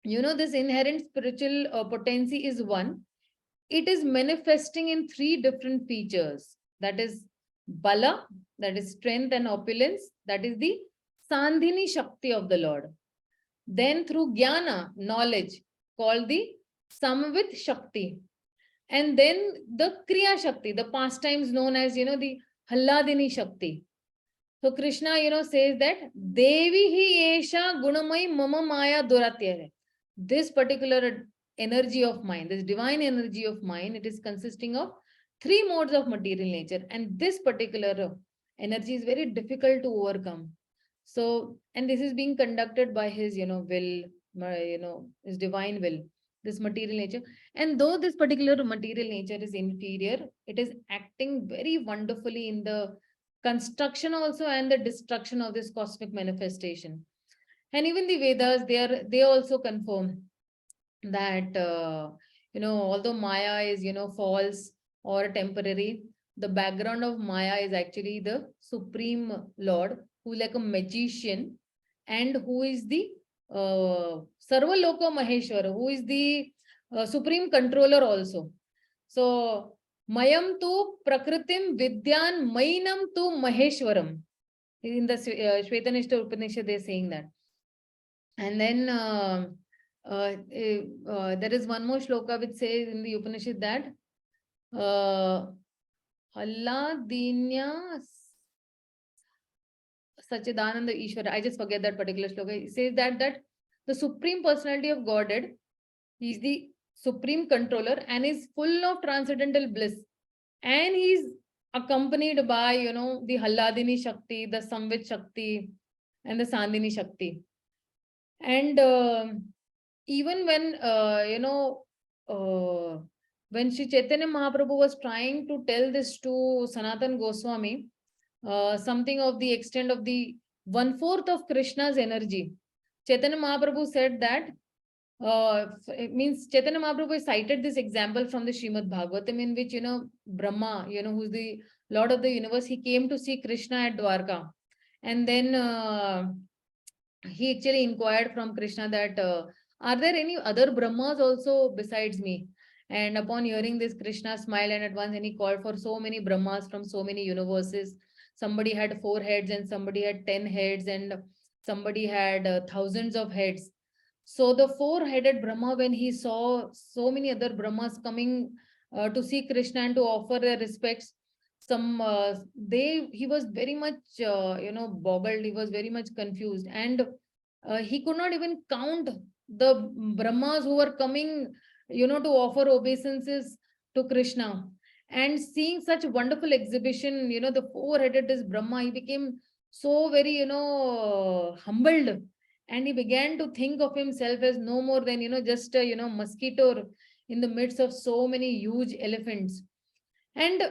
this inherent spiritual potency is one, it is manifesting in three different features. That is Bala, that is strength and opulence, that is the Sandhini Shakti of the Lord. Then through Jnana, knowledge, called the Samvit Shakti. And then the Kriya Shakti, the pastimes known as, the Halladini Shakti. So Krishna, says that Devi hi esha gunamai mama maya duratya. This particular energy of mind, this divine energy of mind, it is consisting of three modes of material nature. And this particular energy is very difficult to overcome. So, and this is being conducted by his, will, his divine will, this material nature. And though this particular material nature is inferior, it is acting very wonderfully in the construction also and the destruction of this cosmic manifestation. And even the Vedas, they also confirm that, although Maya is, false or temporary, the background of Maya is actually the Supreme Lord, who is like a magician and who is the Sarva Loka Maheshwara, who is the Supreme Controller also. So, Mayam tu Prakritim Vidyan Mainam tu Maheshwaram. In the Shvetanishta Upanishad, they are saying that. And then there is one more shloka which says in the Upanishad that Alladinya Sachidananda Ishvara. I just forget that particular shloka. It says that the Supreme Personality of Godhead, he is the Supreme Controller and is full of transcendental bliss. And he is accompanied by, the Halladini Shakti, the Samvit Shakti, and the Sandhini Shakti. And even when, when Sri Chaitanya Mahaprabhu was trying to tell this to Sanatan Goswami, something of the extent of the 1/4 of Krishna's energy, Chaitanya Mahaprabhu said that, it means Chaitanya Mahaprabhu cited this example from the Srimad Bhagavatam, in which, Brahma, who's the Lord of the universe, he came to see Krishna at Dwarka. And then he actually inquired from Krishna that, are there any other Brahmas also besides me? And upon hearing this, Krishna smiled and at once, and he called for so many Brahmas from so many universes. Somebody had 4 heads and somebody had 10 heads and somebody had thousands of heads. So the 4-headed Brahma, when he saw so many other Brahmas coming to see Krishna and to offer their respects, he was very much, boggled. He was very much confused, and he could not even count the Brahmas who were coming, to offer obeisances to Krishna. And seeing such wonderful exhibition, the 4-headed this Brahma, he became so very, humbled. And he began to think of himself as no more than, just a, mosquito in the midst of so many huge elephants. And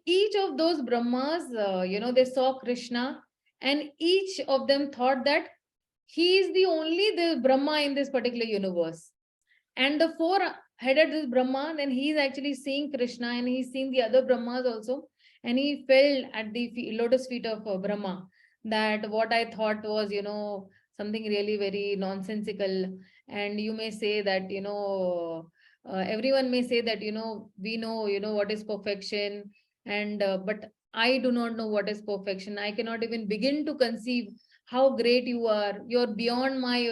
each of those Brahmas, they saw Krishna, and each of them thought that he is the Brahma in this particular universe. And the 4-headed this Brahma, then he is actually seeing Krishna and he's seeing the other Brahmas also. And he fell at the lotus feet of Brahma, that what I thought was, something really very nonsensical. And you may say that, everyone may say that, we know, what is perfection. And, but I do not know what is perfection. I cannot even begin to conceive how great you are. You're beyond my,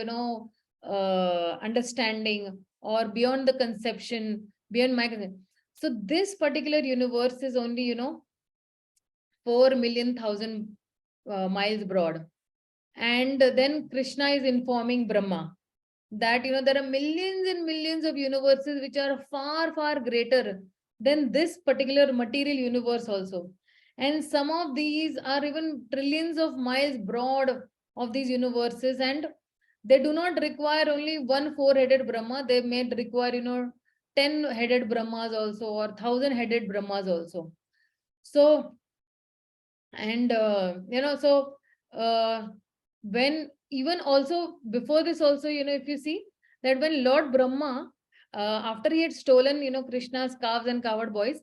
understanding, or beyond the conception, beyond my conception. So this particular universe is only, 4,000,000 miles broad. And then Krishna is informing Brahma that, there are millions and millions of universes which are far, far greater than this particular material universe also. And some of these are even trillions of miles broad of these universes, and they do not require only one 4-headed Brahma. They may require, 10-headed Brahmas also, or 1,000-headed Brahmas also. So, and, when even also before this also, if you see that when Lord Brahma, after he had stolen, Krishna's calves and cowherd boys,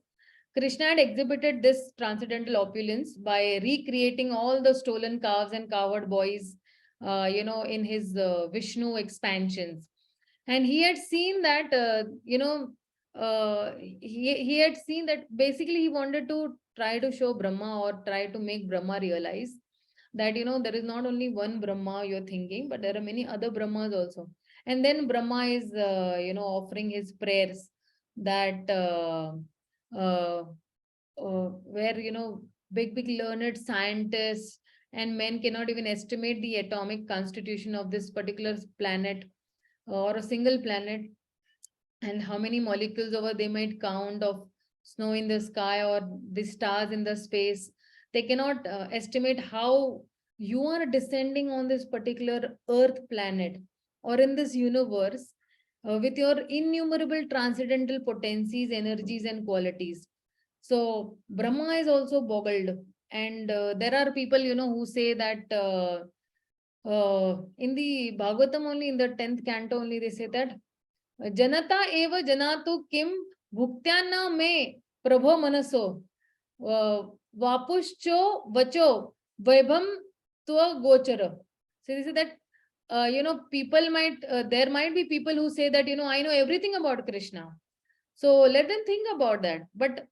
Krishna had exhibited this transcendental opulence by recreating all the stolen calves and cowherd boys, in his Vishnu expansions. And he had seen that, he had seen that basically he wanted to try to show Brahma or try to make Brahma realize that, there is not only one Brahma you're thinking, but there are many other Brahmas also. And then Brahma is, offering his prayers that, where, big learned scientists and men cannot even estimate the atomic constitution of this particular planet or a single planet, and how many molecules over they might count of snow in the sky or the stars in the space. They cannot estimate how you are descending on this particular earth planet or in this universe with your innumerable transcendental potencies, energies and qualities. So Brahma is also boggled. And there are people, who say that in the Bhagavatam only, in the 10th canto only, they say that Janata eva janatu kim bhuktyanna me prabho manaso vapuscho vacho vaibham tva gochara. So they say that, people might, there might be people who say that, I know everything about Krishna. So let them think about that. But,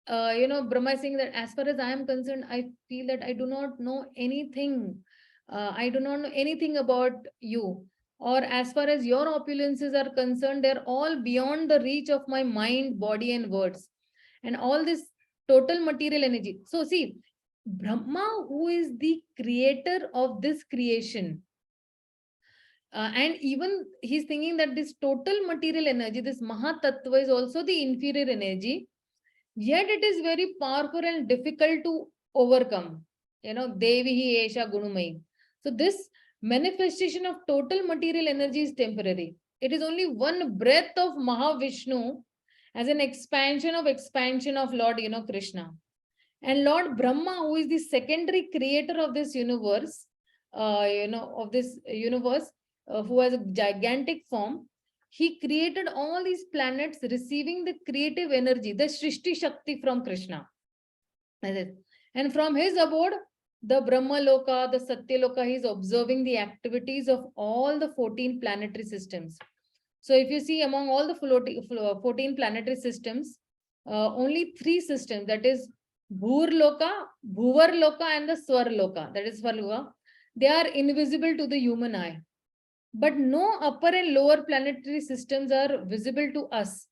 Brahma is saying that as far as I am concerned, I feel that I do not know anything. I do not know anything about you. Or as far as your opulences are concerned, they're all beyond the reach of my mind, body, and words. And all this total material energy. So see, Brahma, who is the creator of this creation, and even he's thinking that this total material energy, this Mahatattva, is also the inferior energy, yet it is very powerful and difficult to overcome. Devi Esha Gunumai. So this manifestation of total material energy is temporary. It is only one breath of Mahavishnu as an expansion of Lord, Krishna. And Lord Brahma, who is the secondary creator of this universe, who has a gigantic form, he created all these planets receiving the creative energy, the Shrishti Shakti from Krishna. And from his abode, the Brahma Loka, the Satya Loka, he is observing the activities of all the 14 planetary systems. So if you see among all the 14 planetary systems, only 3 systems, that is Bhur Loka, Bhuvar Loka, and the Swar Loka, that is Svarloka, they are invisible to the human eye. But no upper and lower planetary systems are visible to us.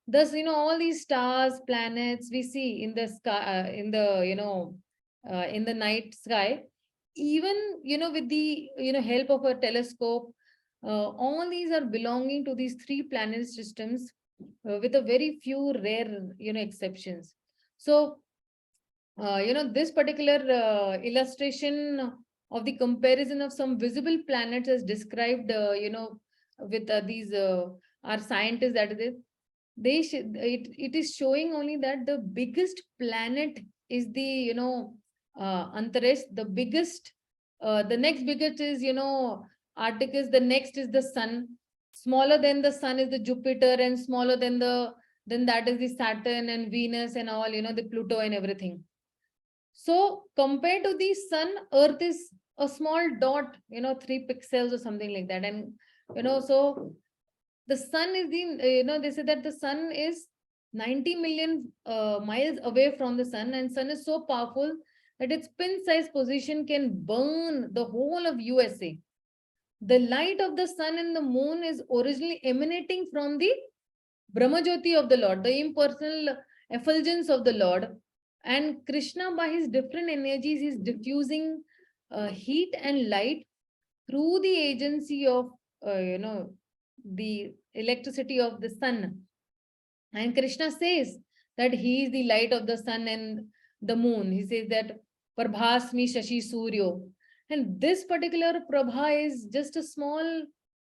Thus, all these stars, planets we see in the sky, in the night sky, even, with the, help of a telescope, all these are belonging to these 3 planet systems with a very few rare, exceptions. So, this particular illustration of the comparison of some visible planets as described, with these our scientists, that is, it is showing only that the biggest planet is the, Antaresh, the biggest, the next biggest is, Arcticus, the next is the sun. Smaller than the sun is the Jupiter, and smaller than that is the Saturn and Venus and all, the Pluto and everything. So compared to the sun, Earth is a small dot, 3 pixels or something like that. And, so the sun is the, they say that the sun is 90 million miles away from the sun, and sun is so powerful that its pin-sized position can burn the whole of USA. The light of the sun and the moon is originally emanating from the Brahmajyoti of the Lord, the impersonal effulgence of the Lord. And Krishna, by his different energies, is diffusing heat and light through the agency of, the electricity of the sun. And Krishna says that he is the light of the sun and the moon. He says that Prabhasmi Shashi Suryo. And this particular Prabha is just a small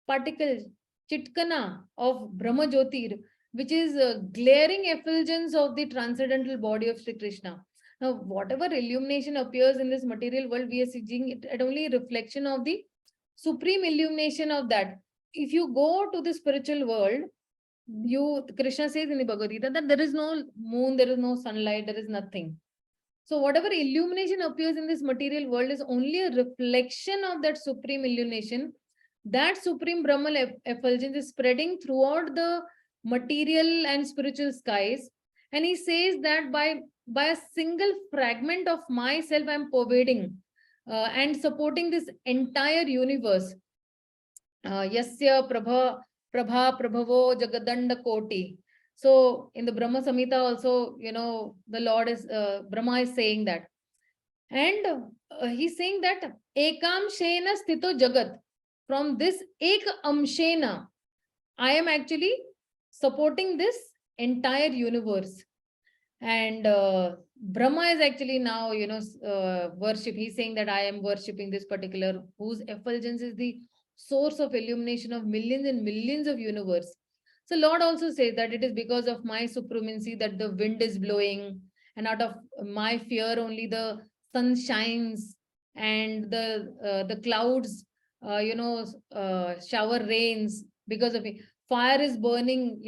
particle, Chitkana of Brahma Jyotir, which is a glaring effulgence of the transcendental body of Sri Krishna. Now, whatever illumination appears in this material world, we are seeing it at only reflection of the supreme illumination of that. If you go to the spiritual world, Krishna says in the Bhagavad Gita that there is no moon, there is no sunlight, there is nothing. So whatever illumination appears in this material world is only a reflection of that supreme illumination. That supreme Brahman effulgence is spreading throughout the material and spiritual skies. And he says that by a single fragment of myself, I'm pervading and supporting this entire universe. Yasya Prabha Prabhavo Jagadanda Koti. So in the Brahma Samhita also, the Lord is, Brahma is saying that. And he's saying that Ekam Shena Sthito Jagat. From this Ek Amshena, I am actually supporting this entire universe. And Brahma is actually now, worship. He's saying that I am worshipping this particular, whose effulgence is the source of illumination of millions and millions of universe. So Lord also says that it is because of my supremacy that the wind is blowing, and out of my fear only the sun shines, and the clouds, shower rains because of me. Fire is burning,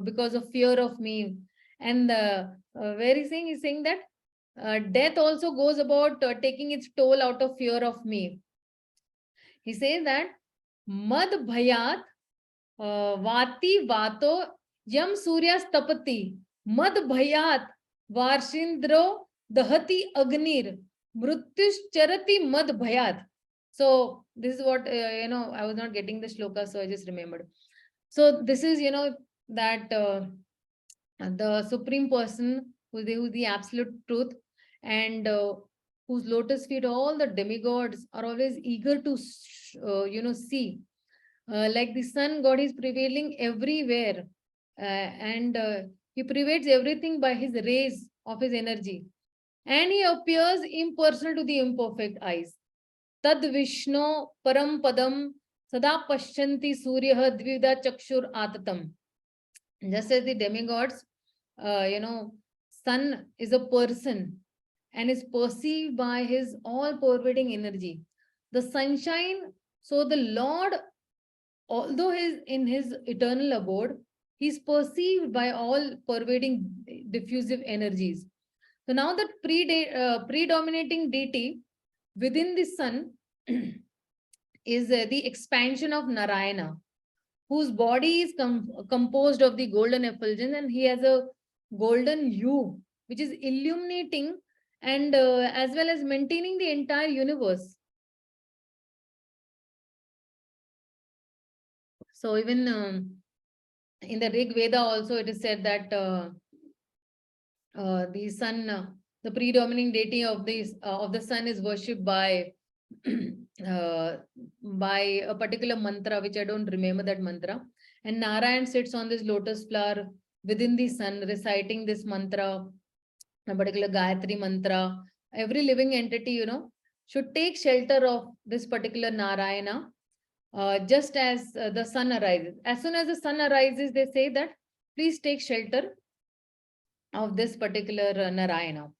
because of fear of me. And where he's saying that death also goes about taking its toll out of fear of me. He says that Mad Bhayat Vati Vato Yam Surya Stapati Mad Bhayat Varshindro Dahati Agnir Mrutyush Charati Mad Bhayat. So this is what, I was not getting the shloka, so I just remembered. So this is, that the Supreme Person, who's the absolute truth, and whose lotus feet all the demigods are always eager to, see. Like the sun god is prevailing everywhere, and he pervades everything by his rays of his energy, and he appears impersonal to the imperfect eyes. Tad Vishnu Param Padam Sada Pashyanti Surya Dvivida Chakshur Atatam. Just as the demigods, sun is a person and is perceived by his all-pervading energy. The sunshine, so the Lord, although he is in his eternal abode, he is perceived by all pervading diffusive energies. So now that predominating deity within the sun is the expansion of Narayana, whose body is composed of the golden effulgence, and he has a golden hue which is illuminating and as well as maintaining the entire universe. So even in the Rig Veda also it is said that the sun, the predominating deity of the sun is worshipped by by a particular mantra, which I don't remember that mantra. And Narayan sits on this lotus flower within the sun, reciting this mantra, a particular Gayatri mantra. Every living entity, should take shelter of this particular Narayana, just as the sun arises. As soon as the sun arises, they say that, please take shelter of this particular Narayana.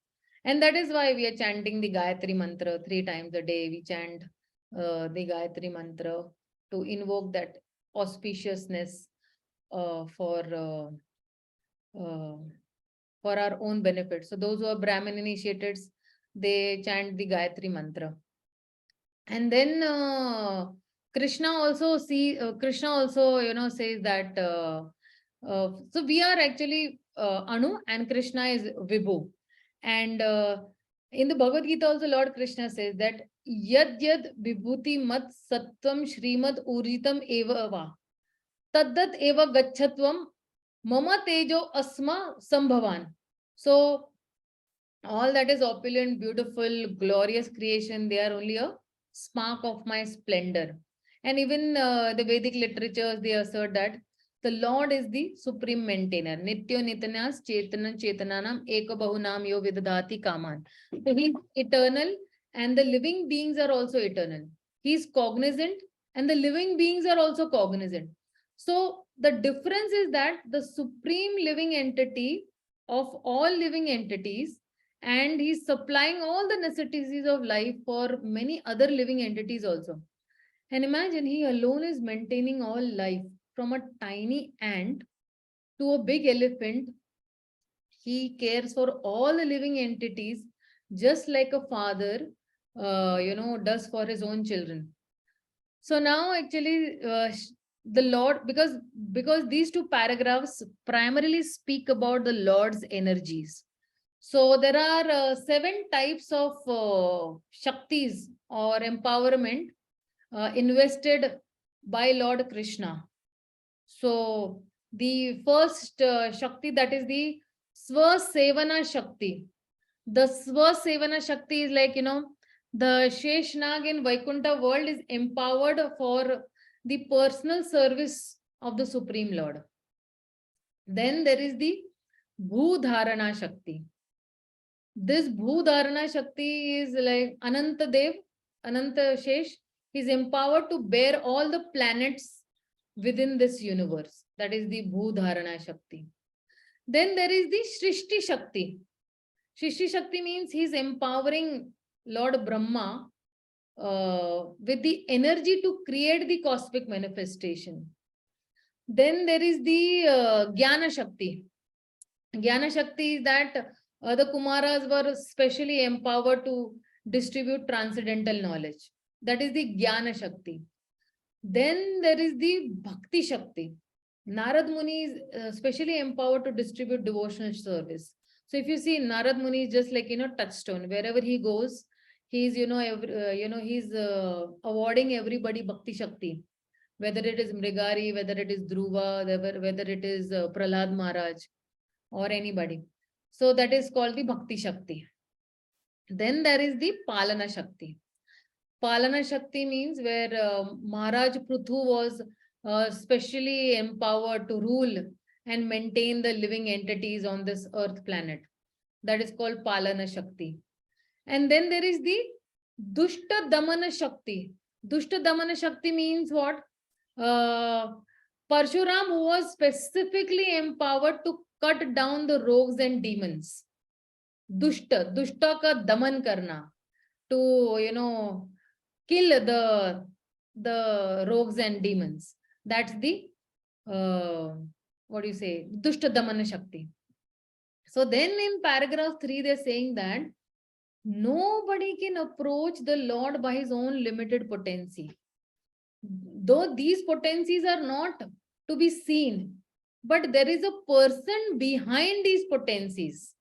And that is why we are chanting the Gayatri mantra 3 times a day. We chant the Gayatri mantra to invoke that auspiciousness for our own benefit. So those who are Brahmin initiated, they chant the Gayatri mantra. And then Krishna also says that so we are actually Anu and Krishna is Vibhu. And in the Bhagavad Gita also Lord Krishna says that Yad Yad Vibhuti Mat Sattvam Shrimad Urjitam Eva Va Taddat Eva Gachatvam Mama Tejo Asma Sambhavan. So all that is opulent, beautiful, glorious creation, they are only a spark of my splendor. And even the Vedic literatures, they assert that the Lord is the supreme maintainer. Nityo Nityanas Chetanan Chetananam Eka Bahunam Yo Vidadati Kaman. So he is eternal and the living beings are also eternal. He is cognizant and the living beings are also cognizant. So the difference is that the supreme living entity of all living entities and he's supplying all the necessities of life for many other living entities also. And imagine, he alone is maintaining all life, from a tiny ant to a big elephant. He cares for all the living entities, just like a father, does for his own children. So now actually, the Lord, because these two paragraphs primarily speak about the Lord's energies. So there are 7 types of Shaktis or empowerment invested by Lord Krishna. So the first Shakti, that is the Svasevana Shakti. The Svasevana Shakti is like, the Sheshnag in Vaikuntha world is empowered for the personal service of the Supreme Lord. Then there is the Bhudharana Shakti. This Bhudharana Shakti is like Ananta Dev, Ananta Shesh. He is empowered to bear all the planets within this universe. That is the Bhudharana Shakti. Then there is the Shrishti Shakti. Shrishti Shakti means he is empowering Lord Brahma with the energy to create the cosmic manifestation. Then there is the Jnana Shakti. Jnana Shakti is that the Kumaras were specially empowered to distribute transcendental knowledge. That is the Jnana Shakti. Then there is the Bhakti Shakti. Narad Muni is specially empowered to distribute devotional service. So if you see, Narad Muni is just like, touchstone. Wherever he goes, he's, he's awarding everybody Bhakti Shakti. Whether it is Mrigari, whether it is Dhruva, whether it is Prahlad Maharaj or anybody. So that is called the Bhakti Shakti. Then there is the Palana Shakti. Palana Shakti means where Maharaj Pruthu was specially empowered to rule and maintain the living entities on this earth planet. That is called Palana Shakti. And then there is the Dushta Damana Shakti. Dushta Damana Shakti means what? Parshuram was specifically empowered to cut down the rogues and demons. Dushta ka daman karna. To, kill the rogues and demons. That's the, Dushta Damana Shakti. So then in paragraph 3, they're saying that nobody can approach the Lord by his own limited potency. Though these potencies are not to be seen, but there is a person behind these potencies.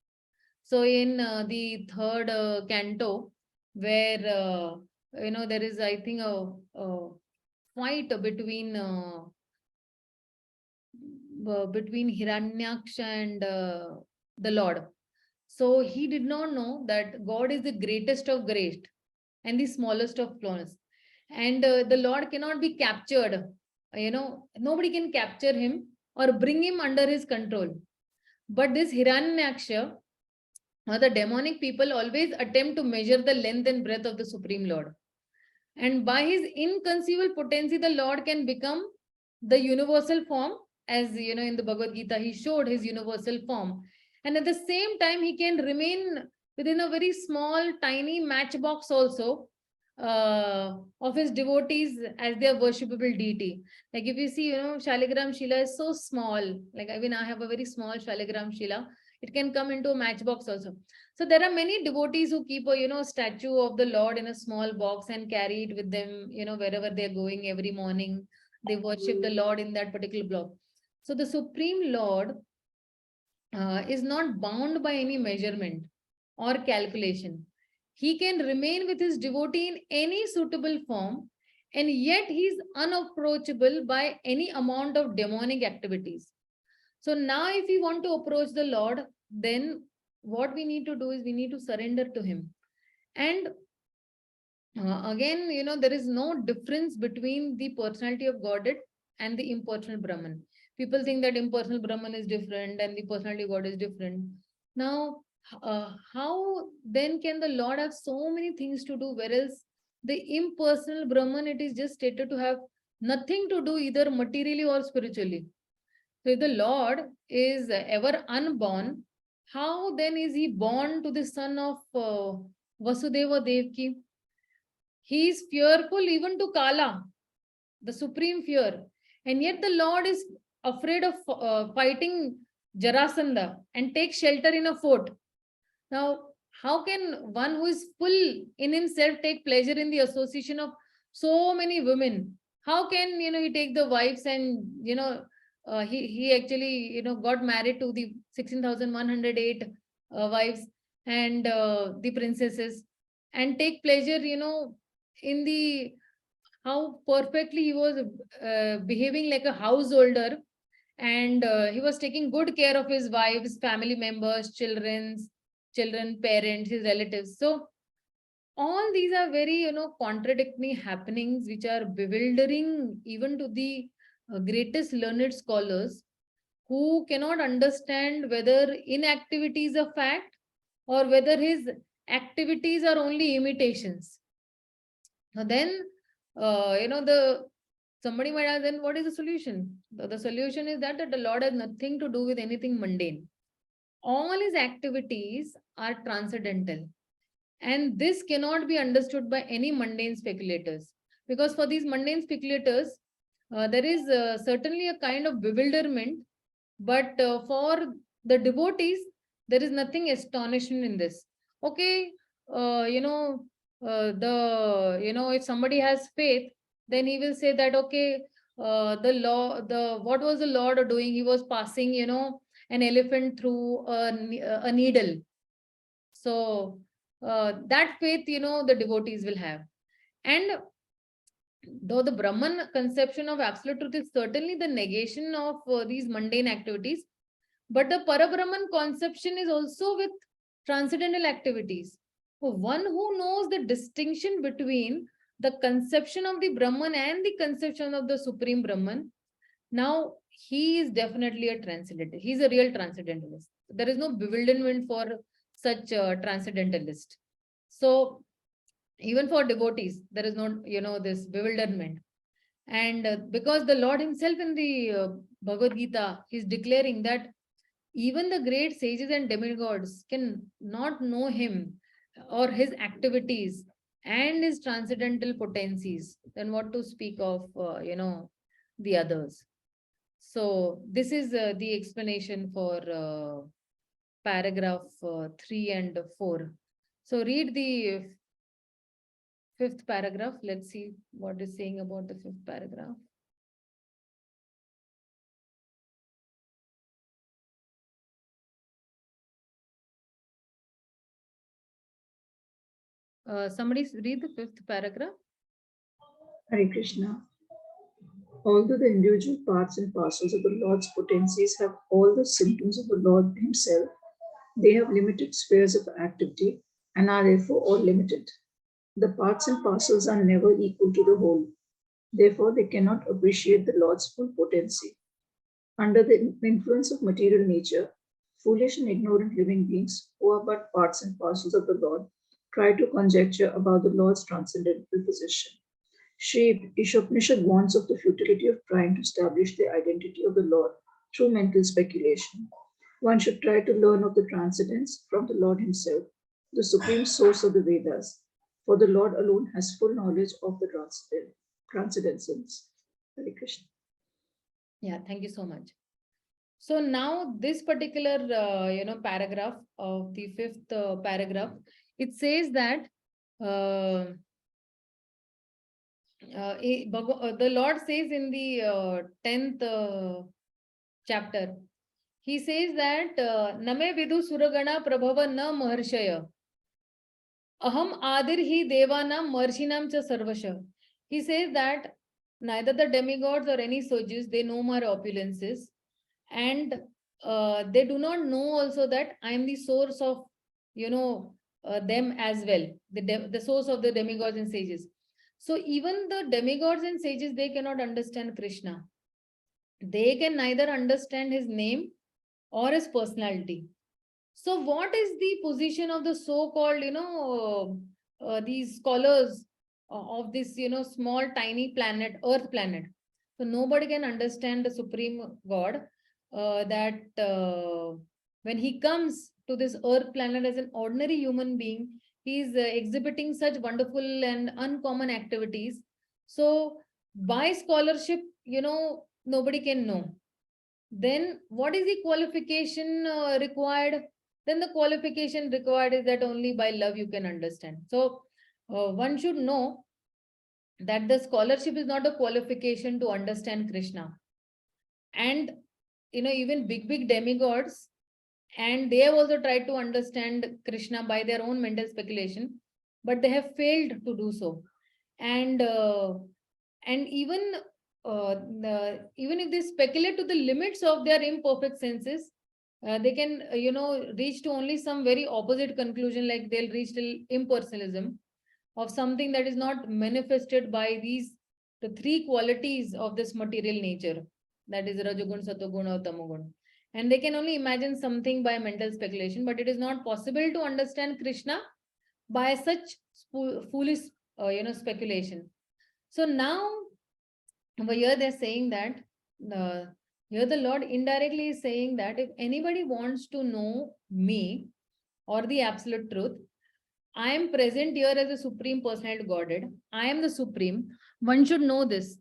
So in the 3rd canto, where, there is, I think, a fight between Hiranyaksha and the Lord. So he did not know that God is the greatest of great and the smallest of smallest. And the Lord cannot be captured. Nobody can capture him or bring him under his control. But this Hiranyaksha, or the demonic people, always attempt to measure the length and breadth of the Supreme Lord. And by his inconceivable potency, the Lord can become the universal form. As in the Bhagavad Gita, he showed his universal form. And at the same time, he can remain within a very small, tiny matchbox also of his devotees as their worshipable deity. Like if you see, Shaligram Shila is so small. Like even I have a very small Shaligram Shila. It can come into a matchbox also. So there are many devotees who keep a, statue of the Lord in a small box and carry it with them, wherever they're going every morning. They worship the Lord in that particular block. So the Supreme Lord is not bound by any measurement or calculation. He can remain with his devotee in any suitable form, and yet he is unapproachable by any amount of demonic activities. So now if we want to approach the Lord, then what we need to do is we need to surrender to him. And again, there is no difference between the personality of Godhead and the impersonal Brahman. People think that impersonal Brahman is different and the personality of God is different. Now, how then can the Lord have so many things to do, whereas the impersonal Brahman, it is just stated to have nothing to do either materially or spiritually. So if the Lord is ever unborn, how then is he born to the son of Vasudeva Devki? He is fearful even to Kala, the supreme fear. And yet the Lord is afraid of fighting Jarasandha and takes shelter in a fort. Now, how can one who is full in himself take pleasure in the association of so many women? How can, he take the wives and, he actually, got married to the 16,108 wives and the princesses and take pleasure, in the how perfectly he was behaving like a householder, and he was taking good care of his wives, family members, children, parents, his relatives. So all these are very, contradictory happenings which are bewildering even to the greatest learned scholars, who cannot understand whether inactivity is a fact or whether his activities are only imitations. Now then, somebody might ask, then what is the solution? The solution is that the Lord has nothing to do with anything mundane. All his activities are transcendental. And this cannot be understood by any mundane speculators. Because for these mundane speculators, there is certainly a kind of bewilderment. But for the devotees, there is nothing astonishing in this. Okay, if somebody has faith, then he will say that, okay, what was the Lord doing? He was passing, an elephant through a needle. So that faith, the devotees will have. And though the Brahman conception of absolute truth is certainly the negation of these mundane activities, but the Parabrahman conception is also with transcendental activities. So one who knows the distinction between the conception of the Brahman and the conception of the Supreme Brahman, now he is definitely a transcendental. He's a real transcendentalist. There is no bewilderment for such a transcendentalist. So even for devotees, there is no, this bewilderment. And because the Lord himself in the Bhagavad Gita is declaring that even the great sages and demigods can not know him or his activities and his transcendental potencies, then what to speak of, the others. So this is the explanation for paragraph 3 and 4. So read the fifth paragraph. Let's see what is saying about the fifth paragraph. Somebody read the fifth paragraph. Hare Krishna. Although the individual parts and parcels of the Lord's potencies have all the symptoms of the Lord himself, they have limited spheres of activity and are therefore all limited. The parts and parcels are never equal to the whole. Therefore, they cannot appreciate the Lord's full potency. Under the influence of material nature, foolish and ignorant living beings, who are but parts and parcels of the Lord, try to conjecture about the Lord's transcendental position. Shri ISHOPANISHAD warns of the futility of trying to establish the identity of the Lord through mental speculation. One should try to learn of the transcendence from the Lord himself, the supreme source of the Vedas, for the Lord alone has full knowledge of the transcendence. Hare Krishna. Yeah, thank you so much. So now this particular, paragraph of the fifth paragraph, it says that the Lord says in the 10th chapter, he says that Name vidu suragana prabhava na maharshaya aham adir hi devanam marshinam cha sarvasha. He says that neither the demigods or any sages, they know my opulences, and they do not know also that I am the source of, them as well, the source of the demigods and sages. So even the demigods and sages, they cannot understand Krishna. They can neither understand his name or his personality. So what is the position of the so-called, these scholars of this, small, tiny planet, Earth planet? So nobody can understand the Supreme God, that when he comes to this earth planet as an ordinary human being. He is exhibiting such wonderful and uncommon activities. So by scholarship, nobody can know. Then what is the qualification required? Then the qualification required is that only by love you can understand. So one should know that the scholarship is not a qualification to understand Krishna. And even big demigods, and they have also tried to understand Krishna by their own mental speculation, but they have failed to do so. And even even if they speculate to the limits of their imperfect senses, they can reach to only some very opposite conclusion, like they'll reach till impersonalism of something that is not manifested by the three qualities of this material nature, that is Rajagun, Satogun, or Tamogun. And they can only imagine something by mental speculation, but it is not possible to understand Krishna by such foolish speculation. So now over here they're saying that here the Lord indirectly is saying that if anybody wants to know me or the absolute truth, I am present here as a Supreme Personality Godhead. I am the Supreme. One should know this.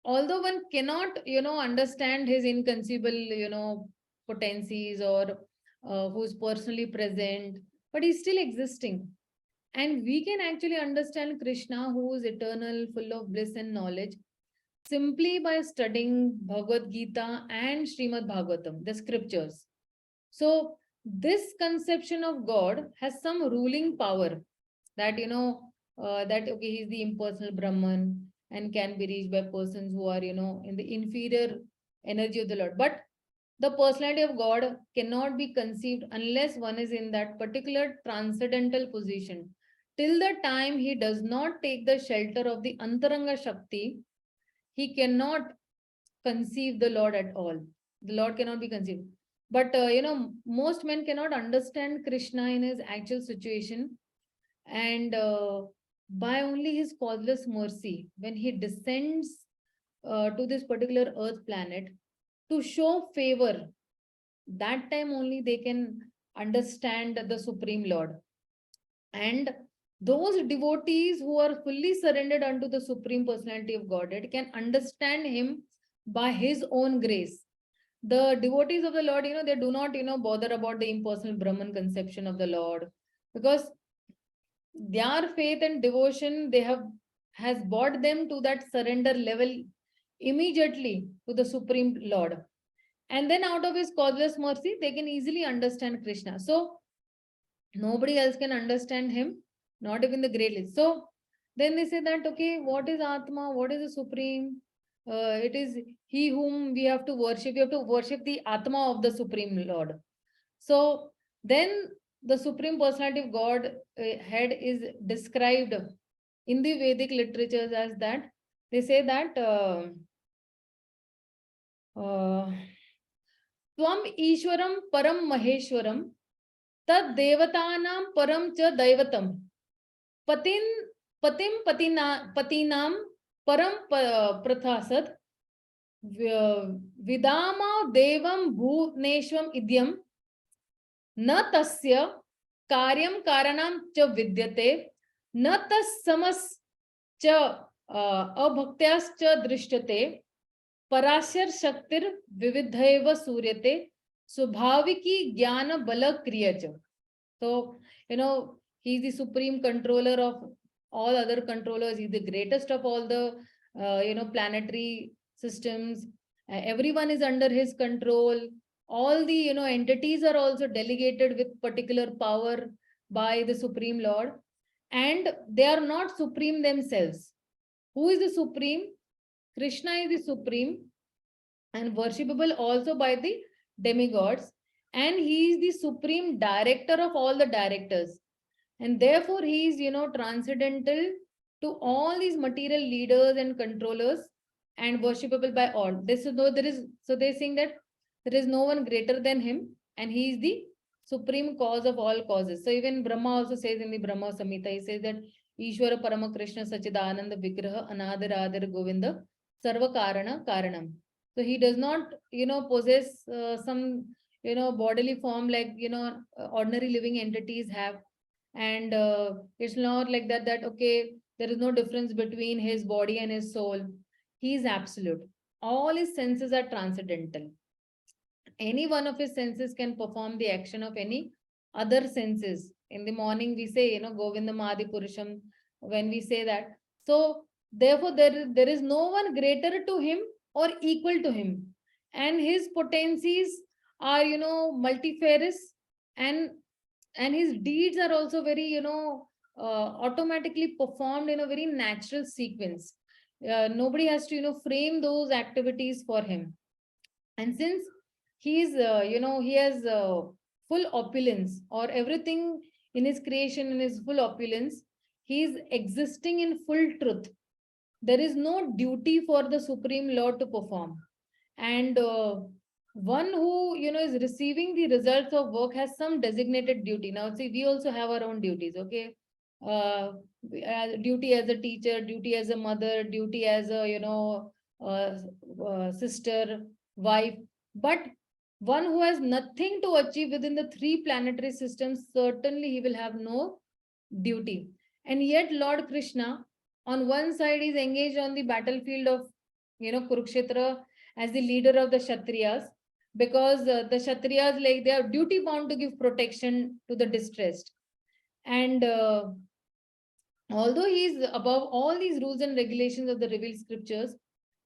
Although one cannot, understand his inconceivable, potencies, or who's personally present, but he's still existing. And we can actually understand Krishna, who is eternal, full of bliss and knowledge, simply by studying Bhagavad Gita and Srimad Bhagavatam, the scriptures. So this conception of God has some ruling power that, that, okay, he's the impersonal Brahman and can be reached by persons who are, in the inferior energy of the Lord. But the personality of God cannot be conceived unless one is in that particular transcendental position. Till the time he does not take the shelter of the Antaranga Shakti, he cannot conceive the Lord at all. The Lord cannot be conceived. But, most men cannot understand Krishna in his actual situation. And by only his causeless mercy, when he descends to this particular earth planet to show favor, that time only they can understand the Supreme Lord. And those devotees who are fully surrendered unto the Supreme Personality of Godhead can understand him by his own grace. The devotees of the Lord, they do not, bother about the impersonal Brahman conception of the Lord, because their faith and devotion has brought them to that surrender level immediately to the Supreme Lord. And then out of his causeless mercy, they can easily understand Krishna. So nobody else can understand him, not even the great list. So then they say that, okay, what is Atma? What is the Supreme? It is he whom we have to worship. We have to worship the Atma of the Supreme Lord. So then the Supreme Personality of God head is described in the Vedic literatures as that. They say that Tvam Ishwaram Param Maheshwaram Tad Devatanam Param Cha Daivatam Patim Patinam Param Prathasad Vidama Devam Bhuneshwam Idyam Na tasya karyam karanam cha vidyate na tas samas cha abhaktyas cha drishtate parashar shaktir vividhaiva suryate subhaviki jnana bala kriyacha. So, he is the supreme controller of all other controllers. He is the greatest of all the, planetary systems. Everyone is under his control. All the, entities are also delegated with particular power by the Supreme Lord. And they are not supreme themselves. Who is the supreme? Krishna is the supreme and worshipable also by the demigods. And he is the supreme director of all the directors. And therefore, he is, transcendental to all these material leaders and controllers and worshipable by all. So they're saying that there is no one greater than him, and he is the supreme cause of all causes. So even Brahma also says in the Brahma Samhita, he says that Ishvara Parama Krishna Sachidananda Vigraha Anadir Adir Govinda Sarva Karana Karanam. So he does not, possess some, bodily form like, ordinary living entities have. And it's not like that, okay, there is no difference between his body and his soul. He is absolute. All his senses are transcendental. Any one of his senses can perform the action of any other senses. In the morning, we say, Govindam Adi Purusham, when we say that. So, therefore, there is no one greater to him or equal to him. And his potencies are, multifarious, and his deeds are also very, automatically performed in a very natural sequence. Nobody has to, frame those activities for him. And since he's he has full opulence, or everything in his creation in his full opulence, he is existing in full truth. There is no duty for the Supreme Lord to perform. And one who is receiving the results of work has some designated duty. Now see, we also have our own duties, okay? Duty as a teacher, duty as a mother, duty as a sister, wife. But one who has nothing to achieve within the 3 planetary systems, certainly he will have no duty. And yet Lord Krishna, on one side, is engaged on the battlefield of Kurukshetra as the leader of the Kshatriyas, because the Kshatriyas, like, they are duty bound to give protection to the distressed. And although he is above all these rules and regulations of the revealed scriptures,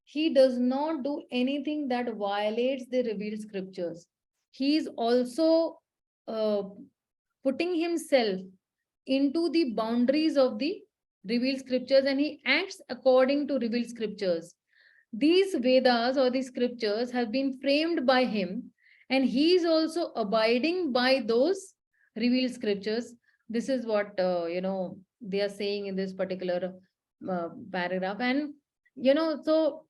he does not do anything that violates the revealed scriptures. He is also putting himself into the boundaries of the revealed scriptures, and he acts according to revealed scriptures. These Vedas or the scriptures have been framed by him, and he is also abiding by those revealed scriptures. This is what they are saying in this particular paragraph. And so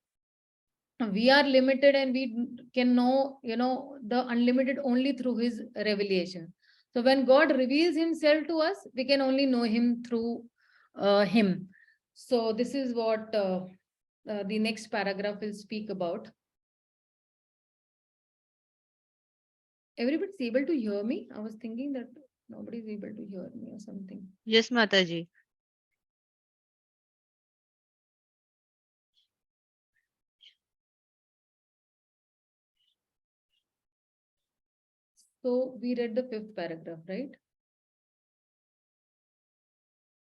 we are limited, and we can know the unlimited only through his revelation. So when God reveals himself to us, we can only know him through him. So this is what the next paragraph will speak about. Everybody's able to hear me? I was thinking that nobody's able to hear me or something. Yes, Mataji. So we read the 5th paragraph, right?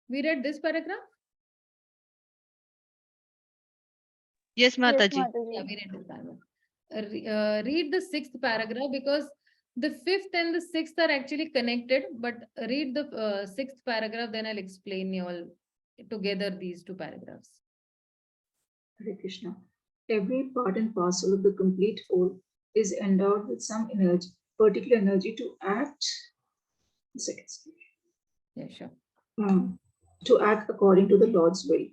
We read this paragraph? Yes, Mataji. Yeah, we read this paragraph. Read the 6th paragraph, because the 5th and the 6th are actually connected, but read the 6th paragraph, then I'll explain you all together these 2 paragraphs. Hare Krishna. Every part and parcel of the complete whole is endowed with some energy, particular energy to act. Yeah, sure. To act according to the Lord's will.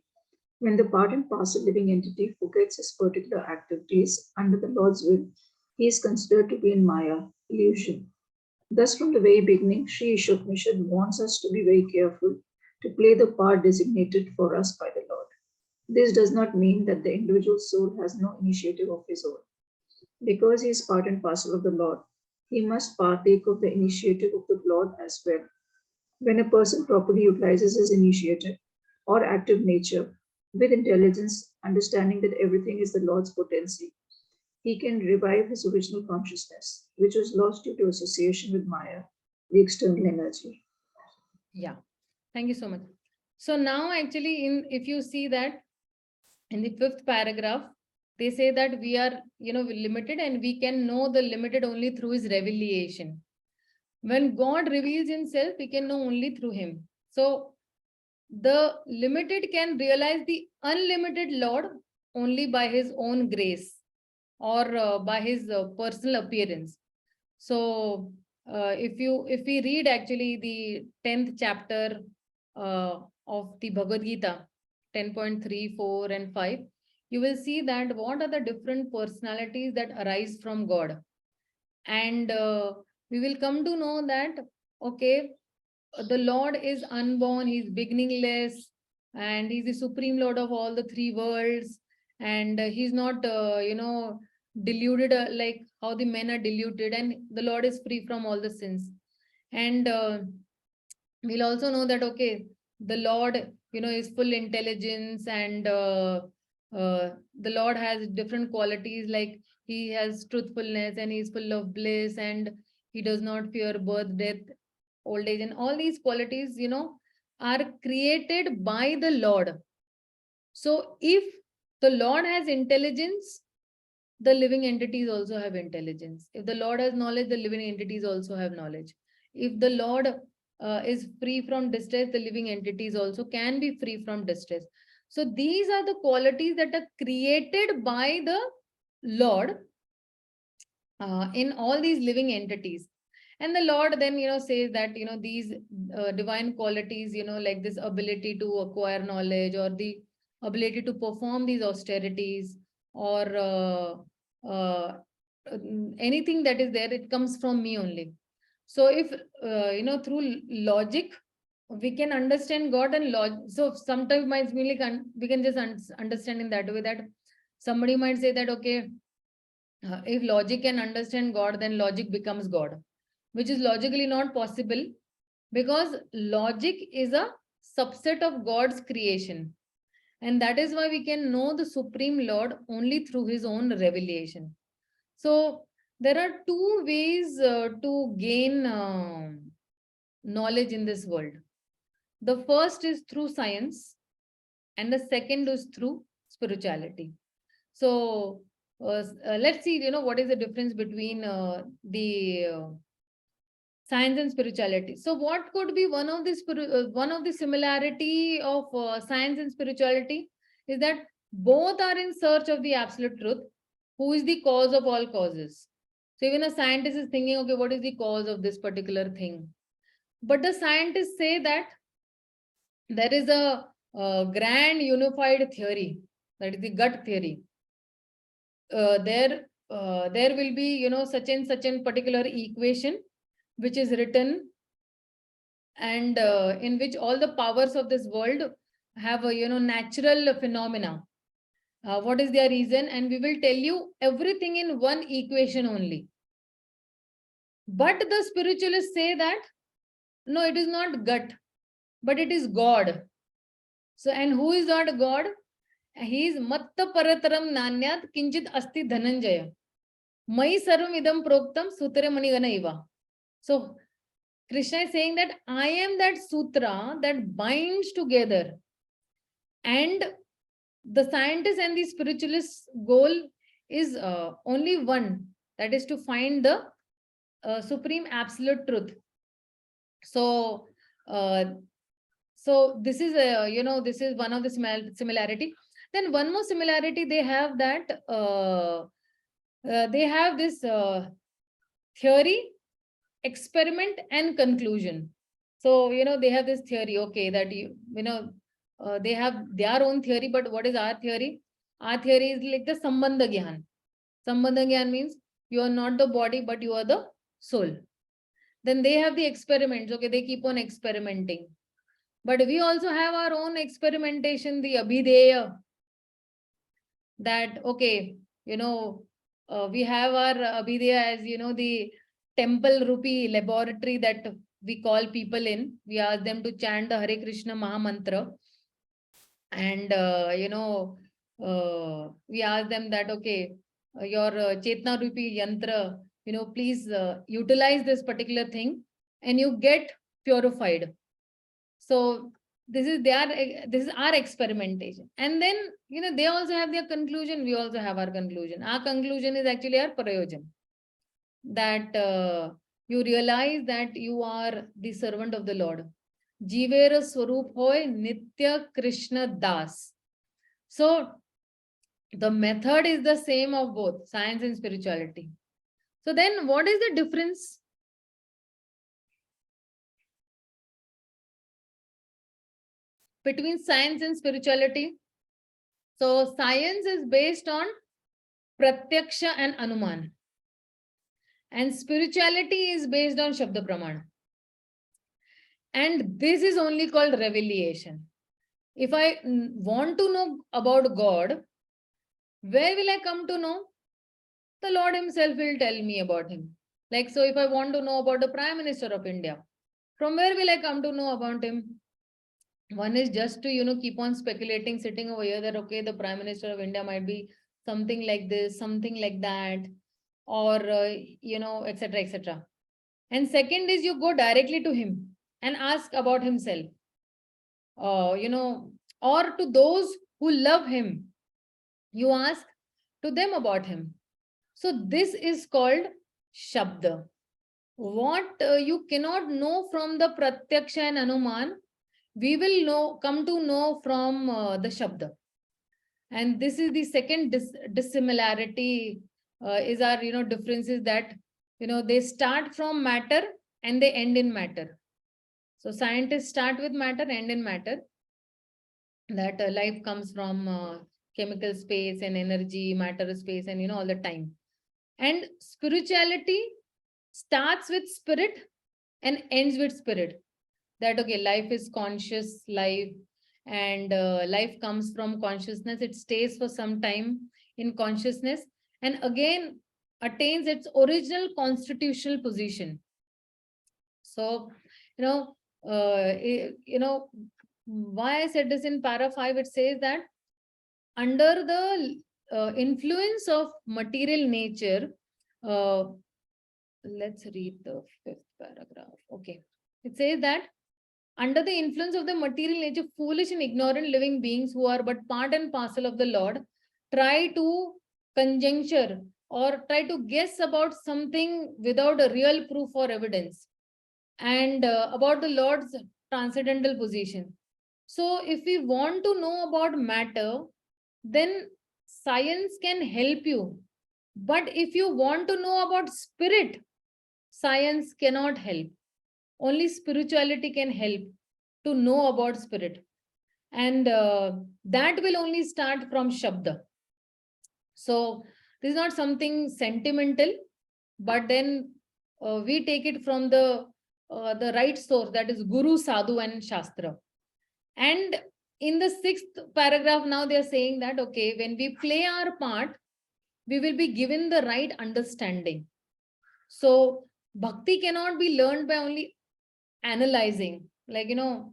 When the part and parcel living entity forgets his particular activities under the Lord's will, he is considered to be in Maya, illusion. Thus, from the very beginning, Sri ISHOPANISHAD warns us to be very careful to play the part designated for us by the Lord. This does not mean that the individual soul has no initiative of his own. Because he is part and parcel of the Lord, he must partake of the initiative of the Lord as well. When a person properly utilizes his initiative or active nature with intelligence, understanding that everything is the Lord's potency, he can revive his original consciousness, which was lost due to association with Maya, the external energy. Yeah, thank you so much. So now actually, if you see that in the 5th paragraph, they say that we are limited, and we can know the limited only through his revelation. When God reveals himself, we can know only through him. So the limited can realize the unlimited Lord only by his own grace, or by his personal appearance. So if we read actually the 10th chapter of the Bhagavad Gita, 10.3, 4 and 5, you will see that what are the different personalities that arise from God. And we will come to know that, okay, the Lord is unborn, he's beginningless, and he's the supreme Lord of all the 3 worlds. And he's not, deluded, like how the men are deluded, and the Lord is free from all the sins. And we'll also know that, okay, the Lord, is full intelligence, and the Lord has different qualities, like he has truthfulness, and he's full of bliss, and he does not fear birth, death, old age, and all these qualities, are created by the Lord. So if the Lord has intelligence, the living entities also have intelligence. If the Lord has knowledge, the living entities also have knowledge. If the Lord is free from distress, the living entities also can be free from distress. So these are the qualities that are created by the Lord in all these living entities. And the Lord then, says that, these divine qualities, like this ability to acquire knowledge, or the ability to perform these austerities, or anything that is there, it comes from me only. So if, through logic, we can understand God, and so sometimes might be like, we can just understand in that way, that somebody might say that, okay, if logic can understand God, then logic becomes God, which is logically not possible, because logic is a subset of God's creation. And that is why we can know the Supreme Lord only through his own revelation. So there are two ways to gain knowledge in this world. The first is through science, and the second is through spirituality. So let's see, what is the difference between the science and spirituality. So what could be one of the similarity of science and spirituality is that both are in search of the absolute truth, who is the cause of all causes. So even a scientist is thinking, okay, what is the cause of this particular thing? But the scientists say that there is a grand unified theory, that is the gut theory. There will be, such and such a particular equation which is written, and in which all the powers of this world have a, natural phenomena. What is their reason? And we will tell you everything in one equation only. But the spiritualists say that, no, it is not gut, but it is God. So, and who is not God? He is matta parataram nanyat kinchit asti dhananjaya. Mai sarvam idam proktam sutre manigana iva. So Krishna is saying that I am that sutra that binds together. And the scientist and the spiritualist goal is only one, that is to find the supreme absolute truth. So so this is this is one of the similarity. Then one more similarity they have, that they have this theory, experiment, and conclusion. So they have this theory, okay, that they have their own theory. But what is our theory? Our theory is like the sambandha gyan. Sambandha gyan means you are not the body, but you are the soul. Then they have the experiments, okay, they keep on experimenting. But we also have our own experimentation, the abhideya, that, okay, we have our abhideya as, the temple rupee laboratory that we call people in. We ask them to chant the Hare Krishna Maha Mantra. And, we ask them that, okay, your Chetna rupee yantra, please utilize this particular thing and you get purified. So this is our experimentation. And then, they also have their conclusion. We also have our conclusion. Our conclusion is actually our prayojan. That you realize that you are the servant of the Lord. Jivera Swarup hoy Nitya Krishna Das. So the method is the same of both science and spirituality. So then what is the difference? Between science and spirituality? So science is based on pratyaksha and anuman. And spirituality is based on Shabda Pramana. And this is only called revelation. If I want to know about God, where will I come to know? the Lord himself will tell me about him. Like, so if I want to know about the Prime Minister of India, from where will I come to know about him? One is just to, keep on speculating, sitting over here that, okay, the Prime Minister of India might be something like this, something like that, or, etc., etc. And second is you go directly to him and ask about himself. Or to those who love him, you ask to them about him. So this is called Shabda. What you cannot know from the Pratyaksha and Anuman, we will come to know from the Shabda. And this is the second dissimilarity is our, differences that, they start from matter and they end in matter. So scientists start with matter, end in matter. That life comes from chemical space and energy, matter space, and, all the time. And spirituality starts with spirit and ends with spirit. That, okay, life is conscious life, and life comes from consciousness. It stays for some time in consciousness and again attains its original constitutional position. So, why I said this in para 5, it says that under the influence of material nature, let's read the 5th paragraph. Okay. It says that under the influence of the material nature, foolish and ignorant living beings who are but part and parcel of the Lord try to conjecture or try to guess about something without a real proof or evidence, and about the Lord's transcendental position. So if we want to know about matter, then science can help you. But if you want to know about spirit, science cannot help. Only spirituality can help to know about spirit. And that will only start from Shabda. So this is not something sentimental, but then we take it from the right source, that is Guru, Sadhu and Shastra. And in the 6th paragraph, now they are saying that, okay, when we play our part, we will be given the right understanding. So bhakti cannot be learned by only analyzing, like, a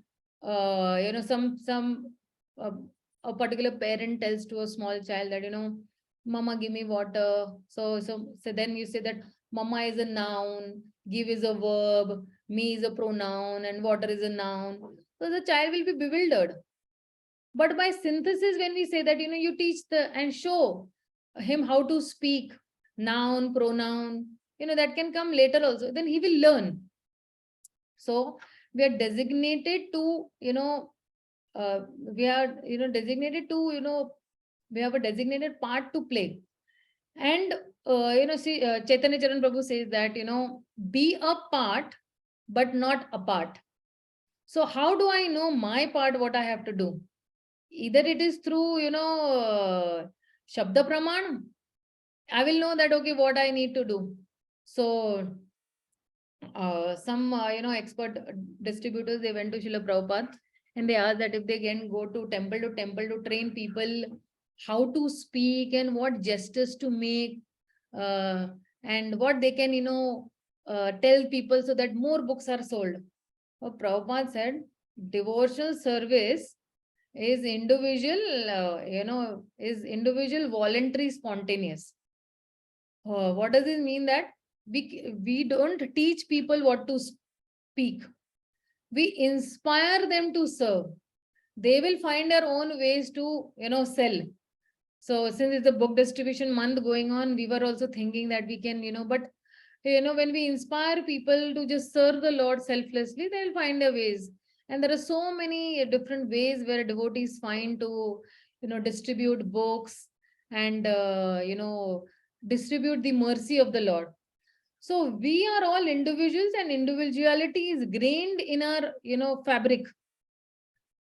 particular parent tells to a small child that, mama, give me water. So then you say that mama is a noun, give is a verb, me is a pronoun, and water is a noun. So the child will be bewildered. But by synthesis, when we say that, you teach and show him how to speak noun, pronoun, that can come later also, then he will learn. So we are designated to, we have a designated part to play. And, Chaitanya Charan Prabhu says that, be a part, but not a part. So how do I know my part, what I have to do? Either it is through, Shabda Praman. I will know that, okay, what I need to do. So some, expert distributors, they went to Srila Prabhupada and they asked that if they can go to temple to train people how to speak and what gestures to make, and what they can, tell people so that more books are sold. So Prabhupada said, devotional service is individual, voluntary, spontaneous. What does it mean? That we don't teach people what to speak. We inspire them to serve. They will find their own ways to, sell. So since it's a book distribution month going on, we were also thinking that we can, but, when we inspire people to just serve the Lord selflessly, they'll find their ways. And there are so many different ways where devotees find to, distribute books and, distribute the mercy of the Lord. So we are all individuals, and individuality is grained in our, fabric.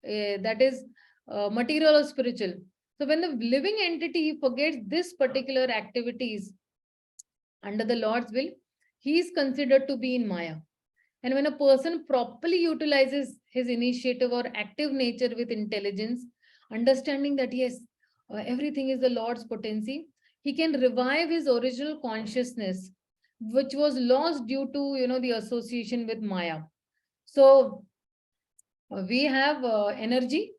That is material or spiritual. So when the living entity forgets this particular activities under the Lord's will, he is considered to be in Maya. And when a person properly utilizes his initiative or active nature with intelligence, understanding that yes, everything is the Lord's potency, he can revive his original consciousness, which was lost due to, the association with Maya. So we have energy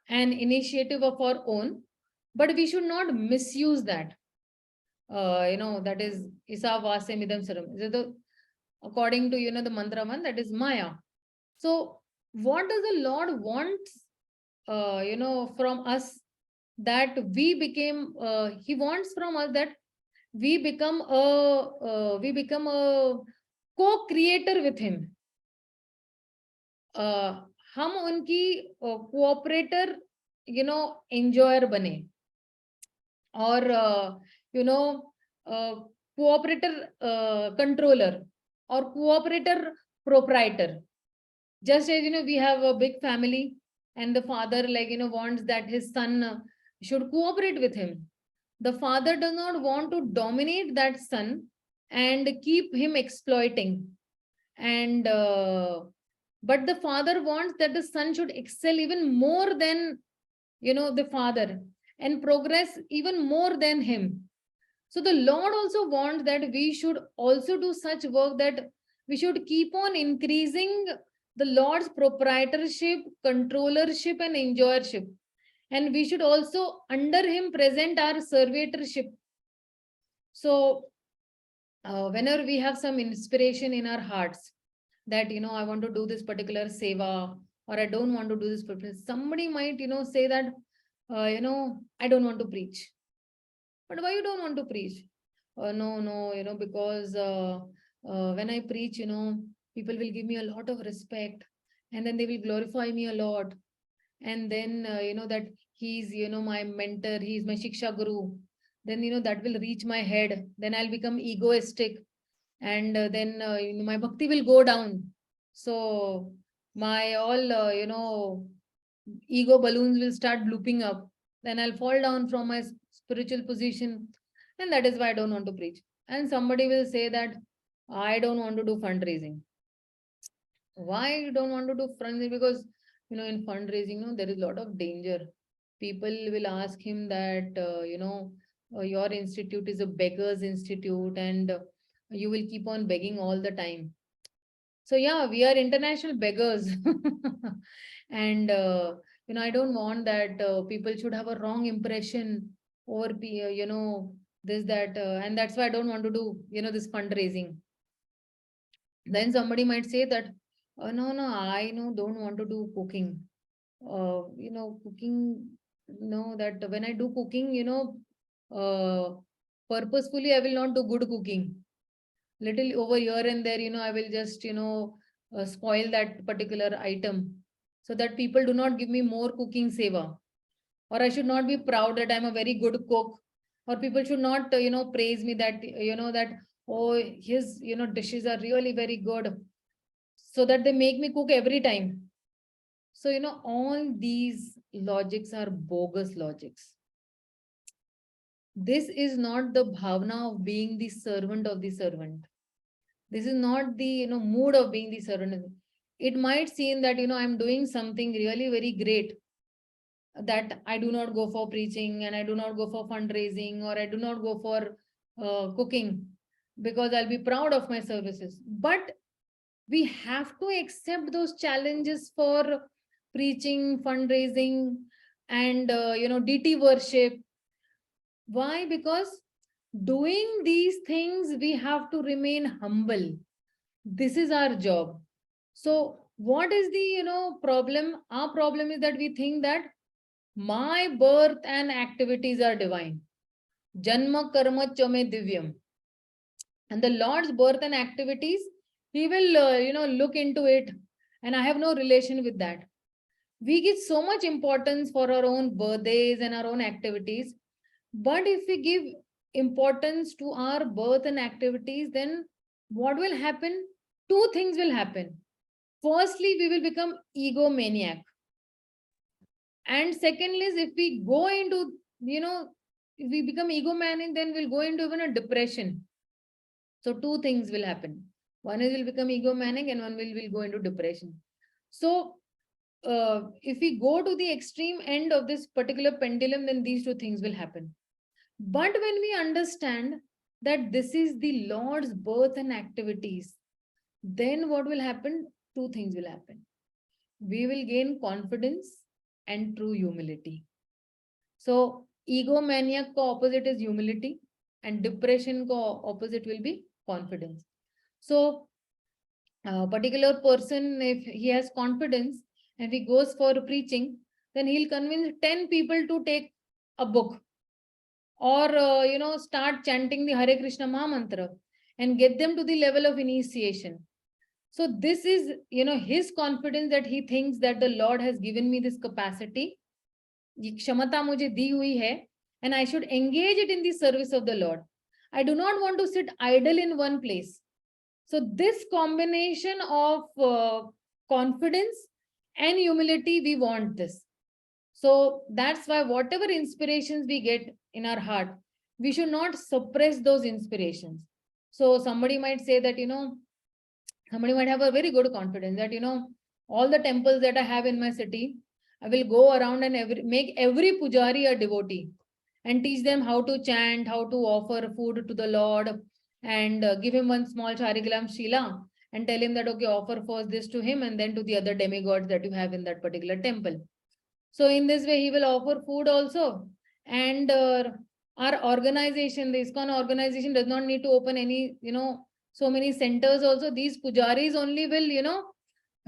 and initiative of our own, but we should not misuse that. That is Isa Vase Midam Saram. According to, the mantra one, that is Maya. So what does the Lord want, from us? That we became, he wants from us that we become a co-creator with him. हम उनकी cooperator, enjoyer बने, और cooperator controller, or cooperator proprietor. Just as, we have a big family and the father, like, wants that his son should cooperate with him. The father does not want to dominate that son and keep him exploiting. And but the father wants that the son should excel even more than, the father, and progress even more than him. So the Lord also wants that we should also do such work, that we should keep on increasing the Lord's proprietorship, controllership, and enjoyership. And we should also under him present our servitorship. So whenever we have some inspiration in our hearts that, I want to do this particular seva, or I don't want to do this particular, somebody might, say that, I don't want to preach. But why you don't want to preach? No, because when I preach, people will give me a lot of respect, and then they will glorify me a lot. And then, that he's, my mentor, he's my Shiksha Guru. Then, that will reach my head. Then I'll become egoistic. And then, my bhakti will go down. So my all, ego balloons will start blooping up. Then I'll fall down from my spiritual position. And that is why I don't want to preach. And somebody will say that I don't want to do fundraising. Why you don't want to do fundraising? Because, in fundraising, there is a lot of danger. People will ask him that, your institute is a beggar's institute, and you will keep on begging all the time. So yeah, we are international beggars. And, I don't want that people should have a wrong impression, or, this, that, and that's why I don't want to do, this fundraising. Then somebody might say that, no, I don't want to do cooking. Cooking, that when I do cooking, purposefully, I will not do good cooking. Little over here and there, I will just, spoil that particular item, so that people do not give me more cooking seva. Or I should not be proud that I'm a very good cook, or people should not, praise me that, that, oh, his, dishes are really very good, so that they make me cook every time. So, all these logics are bogus logics. This is not the bhavana of being the servant of the servant. This is not the, mood of being the servant. It might seem that, I'm doing something really very great, that I do not go for preaching, and I do not go for fundraising, or I do not go for cooking, because I'll be proud of my services. But we have to accept those challenges for preaching, fundraising, and, deity worship. Why? Because doing these things, we have to remain humble. This is our job. So what is the, problem? Our problem is that we think that my birth and activities are divine. Janma karma chame divyam. And the Lord's birth and activities, he will, look into it. And I have no relation with that. We give so much importance for our own birthdays and our own activities. But if we give importance to our birth and activities, then what will happen? Two things will happen. Firstly, we will become egomaniac. And secondly, is if we go into, if we become egomaniac, then we'll go into even a depression. So two things will happen. One is we'll become egomaniac, and one will go into depression. So if we go to the extreme end of this particular pendulum, then these two things will happen. But when we understand that this is the Lord's birth and activities, then what will happen? Two things will happen. We will gain confidence and true humility. So egomaniac ko opposite is humility, and depression ko opposite will be confidence. So a particular person, if he has confidence and he goes for preaching, then he'll convince 10 people to take a book, or start chanting the Hare Krishna Maha Mantra and get them to the level of initiation. So this is his confidence, that he thinks that the Lord has given me this capacity, ये क्षमता मुझे दी हुई है, and I should engage it in the service of the Lord. I do not want to sit idle in one place. So this combination of confidence and humility, we want this. So that's why whatever inspirations we get in our heart, we should not suppress those inspirations. So somebody might say that, somebody might have a very good confidence that, all the temples that I have in my city, I will go around and make every pujari a devotee and teach them how to chant, how to offer food to the Lord, and give him one small Charigalam Shila and tell him that, okay, offer first this to him and then to the other demigods that you have in that particular temple. So in this way, he will offer food also. And our organization, the ISKCON organization, does not need to open any, so many centers also. These pujaris only will,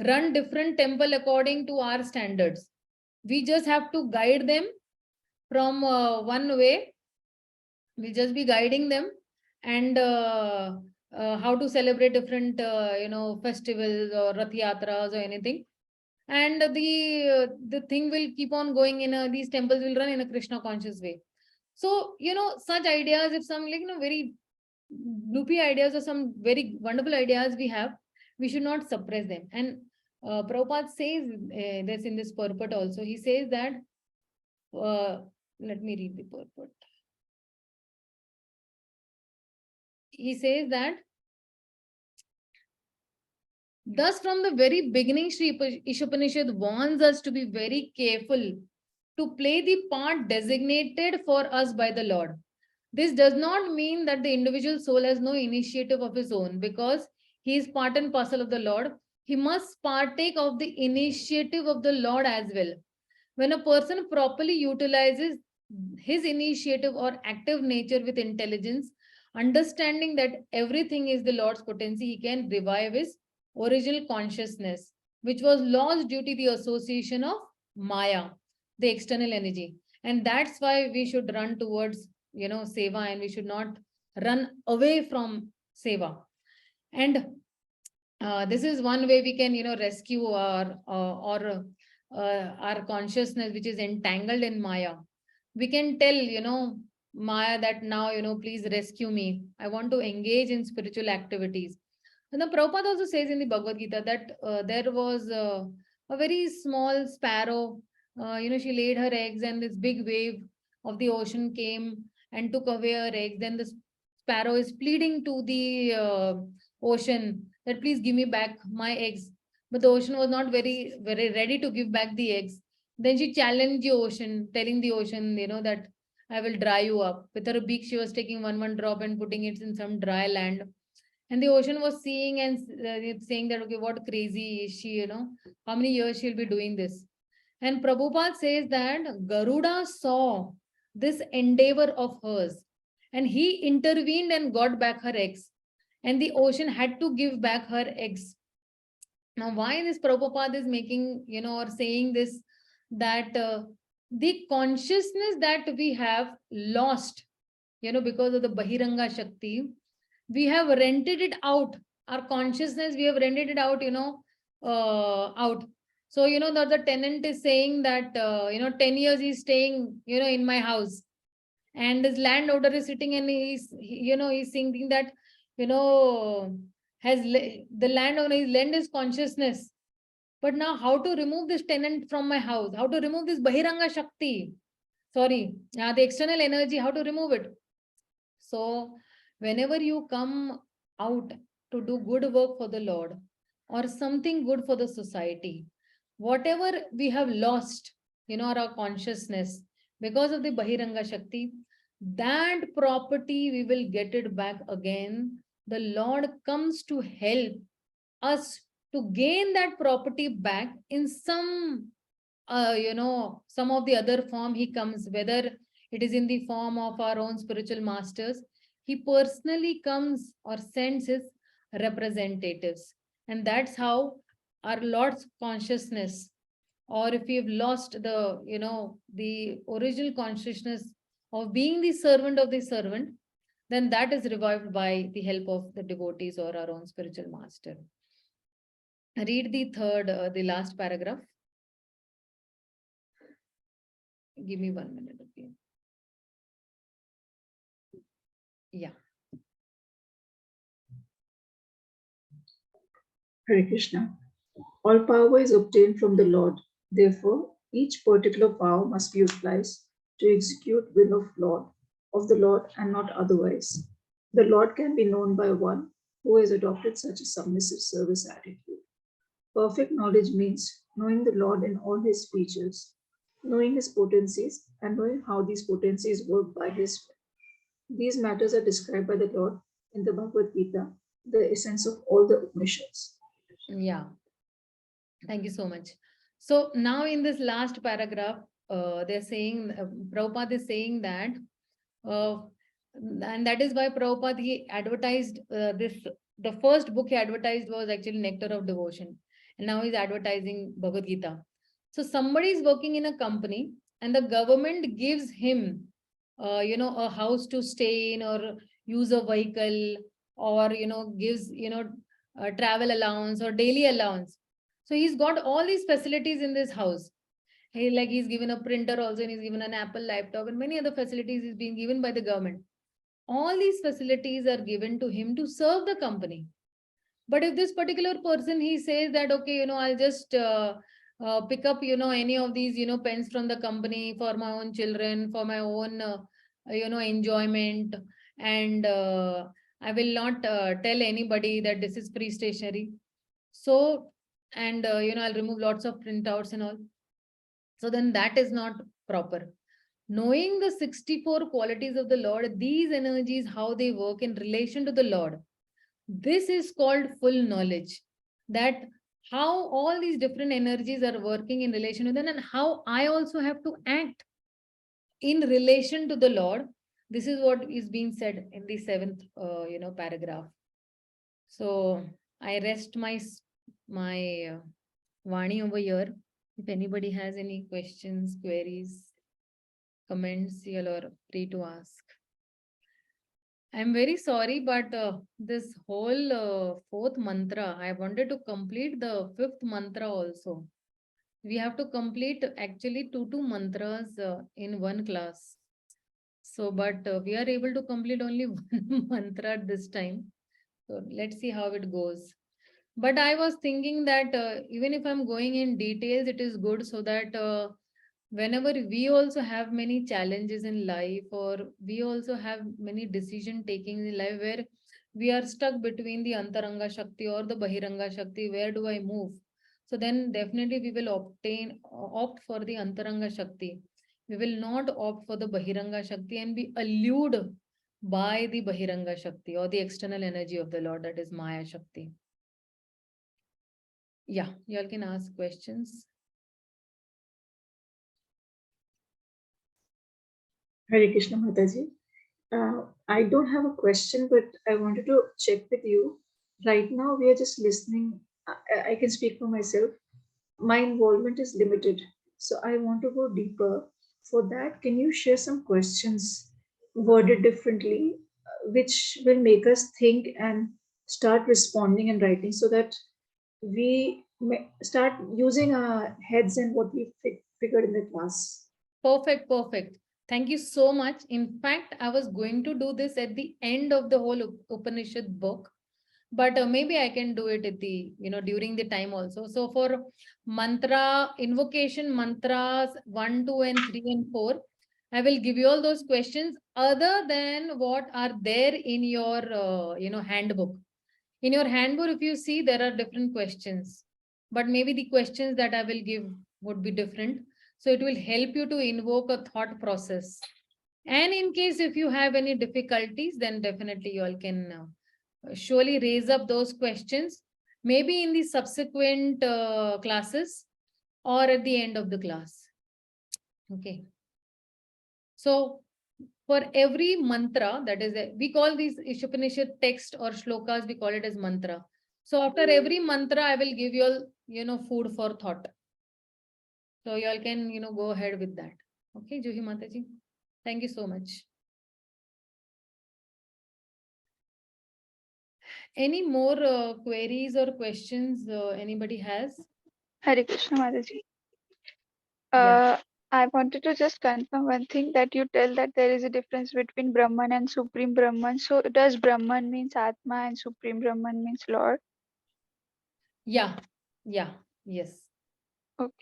run different temple according to our standards. We just have to guide them from one way. We'll just be guiding them, and how to celebrate different, festivals or Rath Yatras or anything. And the thing will keep on going in these temples will run in a Krishna conscious way. So, such ideas, if some very loopy ideas or some very wonderful ideas we have, we should not suppress them. And Prabhupada says this in this purport also. He says that, let me read the purport. He says that, thus from the very beginning, Sri ISHOPANISHAD warns us to be very careful to play the part designated for us by the Lord. This does not mean that the individual soul has no initiative of his own, because he is part and parcel of the Lord. He must partake of the initiative of the Lord as well. When a person properly utilizes his initiative or active nature with intelligence, understanding that everything is the Lord's potency, he can revive his original consciousness, which was lost due to the association of Maya, the external energy. And that's why we should run towards, seva, and we should not run away from seva. And this is one way we can, rescue our consciousness, which is entangled in Maya. We can tell, Maya that now, please rescue me. I want to engage in spiritual activities. And the Prabhupada also says in the Bhagavad Gita that there was a very small sparrow. She laid her eggs, and this big wave of the ocean came and took away her eggs. Then the sparrow is pleading to the ocean that please give me back my eggs. But the ocean was not very ready to give back the eggs. Then she challenged the ocean, telling the ocean, that I will dry you up. With her beak, she was taking one drop and putting it in some dry land. And the ocean was seeing and saying that, okay, what crazy is she, how many years she'll be doing this. And Prabhupada says that Garuda saw this endeavor of hers, and he intervened and got back her eggs. And the ocean had to give back her eggs. Now, why this Prabhupada is making, or saying this, that the consciousness that we have lost, because of the Bahiranga Shakti, we have rented it out. Our consciousness, we have rented it out, out. So, the tenant is saying that, 10 years he's staying, in my house. And his landowner is sitting and he's thinking that, the landowner is lend his consciousness. But now how to remove this tenant from my house? How to remove this Bahiranga Shakti? Sorry, the external energy, how to remove it? So whenever you come out to do good work for the Lord or something good for the society, whatever we have lost, our consciousness because of the Bahiranga Shakti, that property we will get it back again. The Lord comes to help us to gain that property back in some, some of the other form he comes, whether it is in the form of our own spiritual masters. He personally comes or sends his representatives. And that's how our Lord's consciousness, or if we've lost the, the original consciousness of being the servant of the servant, then that is revived by the help of the devotees or our own spiritual master. Read the last paragraph. Give me 1 minute, okay? Yeah. Hare Krishna. All power is obtained from the Lord. Therefore, each particular power must be utilized to execute will of the Lord and not otherwise. The Lord can be known by one who has adopted such a submissive service attitude. Perfect knowledge means knowing the Lord in all his features, knowing his potencies, and knowing how these potencies work by his will. These matters are described by the Lord in the Bhagavad Gita, the essence of all the Upanishads. Yeah. Thank you so much. So now in this last paragraph, they're saying, Prabhupada is saying that, and that is why Prabhupada, he advertised the first book he advertised was actually Nectar of Devotion. And now he's advertising Bhagavad Gita. So somebody is working in a company and the government gives him, a house to stay in or use a vehicle, or, gives, travel allowance or daily allowance. So he's got all these facilities in this house. He's given a printer also, and he's given an Apple laptop, and many other facilities is being given by the government. All these facilities are given to him to serve the company. But if this particular person, he says that, okay, I'll just pick up, any of these, pens from the company for my own children, for my own, enjoyment, and I will not tell anybody that this is free stationery. So, and, I'll remove lots of printouts and all. So then that is not proper. Knowing the 64 qualities of the Lord, these energies, how they work in relation to the Lord, this is called full knowledge. That how all these different energies are working in relation to them, and how I also have to act in relation to the Lord. This is what is being said in the 7th, paragraph. So I rest my Vani over here. If anybody has any questions, queries, comments, you are free to ask. I'm very sorry, but this whole 4th mantra, I wanted to complete the 5th mantra also. We have to complete actually two mantras in one class. So, but we are able to complete only one mantra at this time. So let's see how it goes. But I was thinking that even if I'm going in details, it is good so that whenever we also have many challenges in life, or we also have many decision taking in life where we are stuck between the Antaranga Shakti or the Bahiranga Shakti, where do I move? So then definitely we will opt for the Antaranga Shakti. We will not opt for the Bahiranga Shakti and be allured by the Bahiranga Shakti or the external energy of the Lord, that is Maya Shakti. Yeah, you all can ask questions. Hare Krishna Mataji. I don't have a question, but I wanted to check with you. Right now, we are just listening. I can speak for myself. My involvement is limited, so I want to go deeper. For that, can you share some questions worded differently, which will make us think and start responding and writing, so that we may start using our heads and what we figured in the class? Perfect, perfect. Thank you so much. In fact, I was going to do this at the end of the whole Upanishad book, but maybe I can do it at the, during the time also. So for mantra, invocation mantras 1, 2, and 3, and 4, I will give you all those questions other than what are there in your, handbook. In your handbook, if you see, there are different questions, but maybe the questions that I will give would be different. So it will help you to invoke a thought process. And in case if you have any difficulties, then definitely you all can surely raise up those questions, maybe in the subsequent classes or at the end of the class. Okay. So for every mantra, that is, we call these Ishopanishad text or shlokas, we call it as mantra. So after every mantra, I will give you all, food for thought. So you all can, go ahead with that. Okay, Juhi Mataji. Thank you so much. Any more queries or questions anybody has? Hare Krishna Mataji. Yeah. I wanted to just confirm one thing, that you tell that there is a difference between Brahman and Supreme Brahman. So does Brahman means Atma and Supreme Brahman means Lord? Yeah. Yeah. Yes. Okay.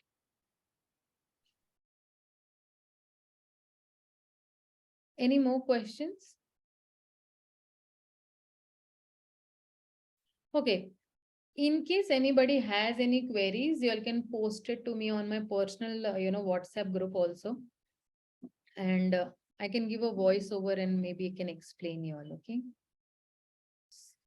Any more questions? Okay. In case anybody has any queries, you all can post it to me on my personal, WhatsApp group also. And I can give a voice over and maybe I can explain you all, okay?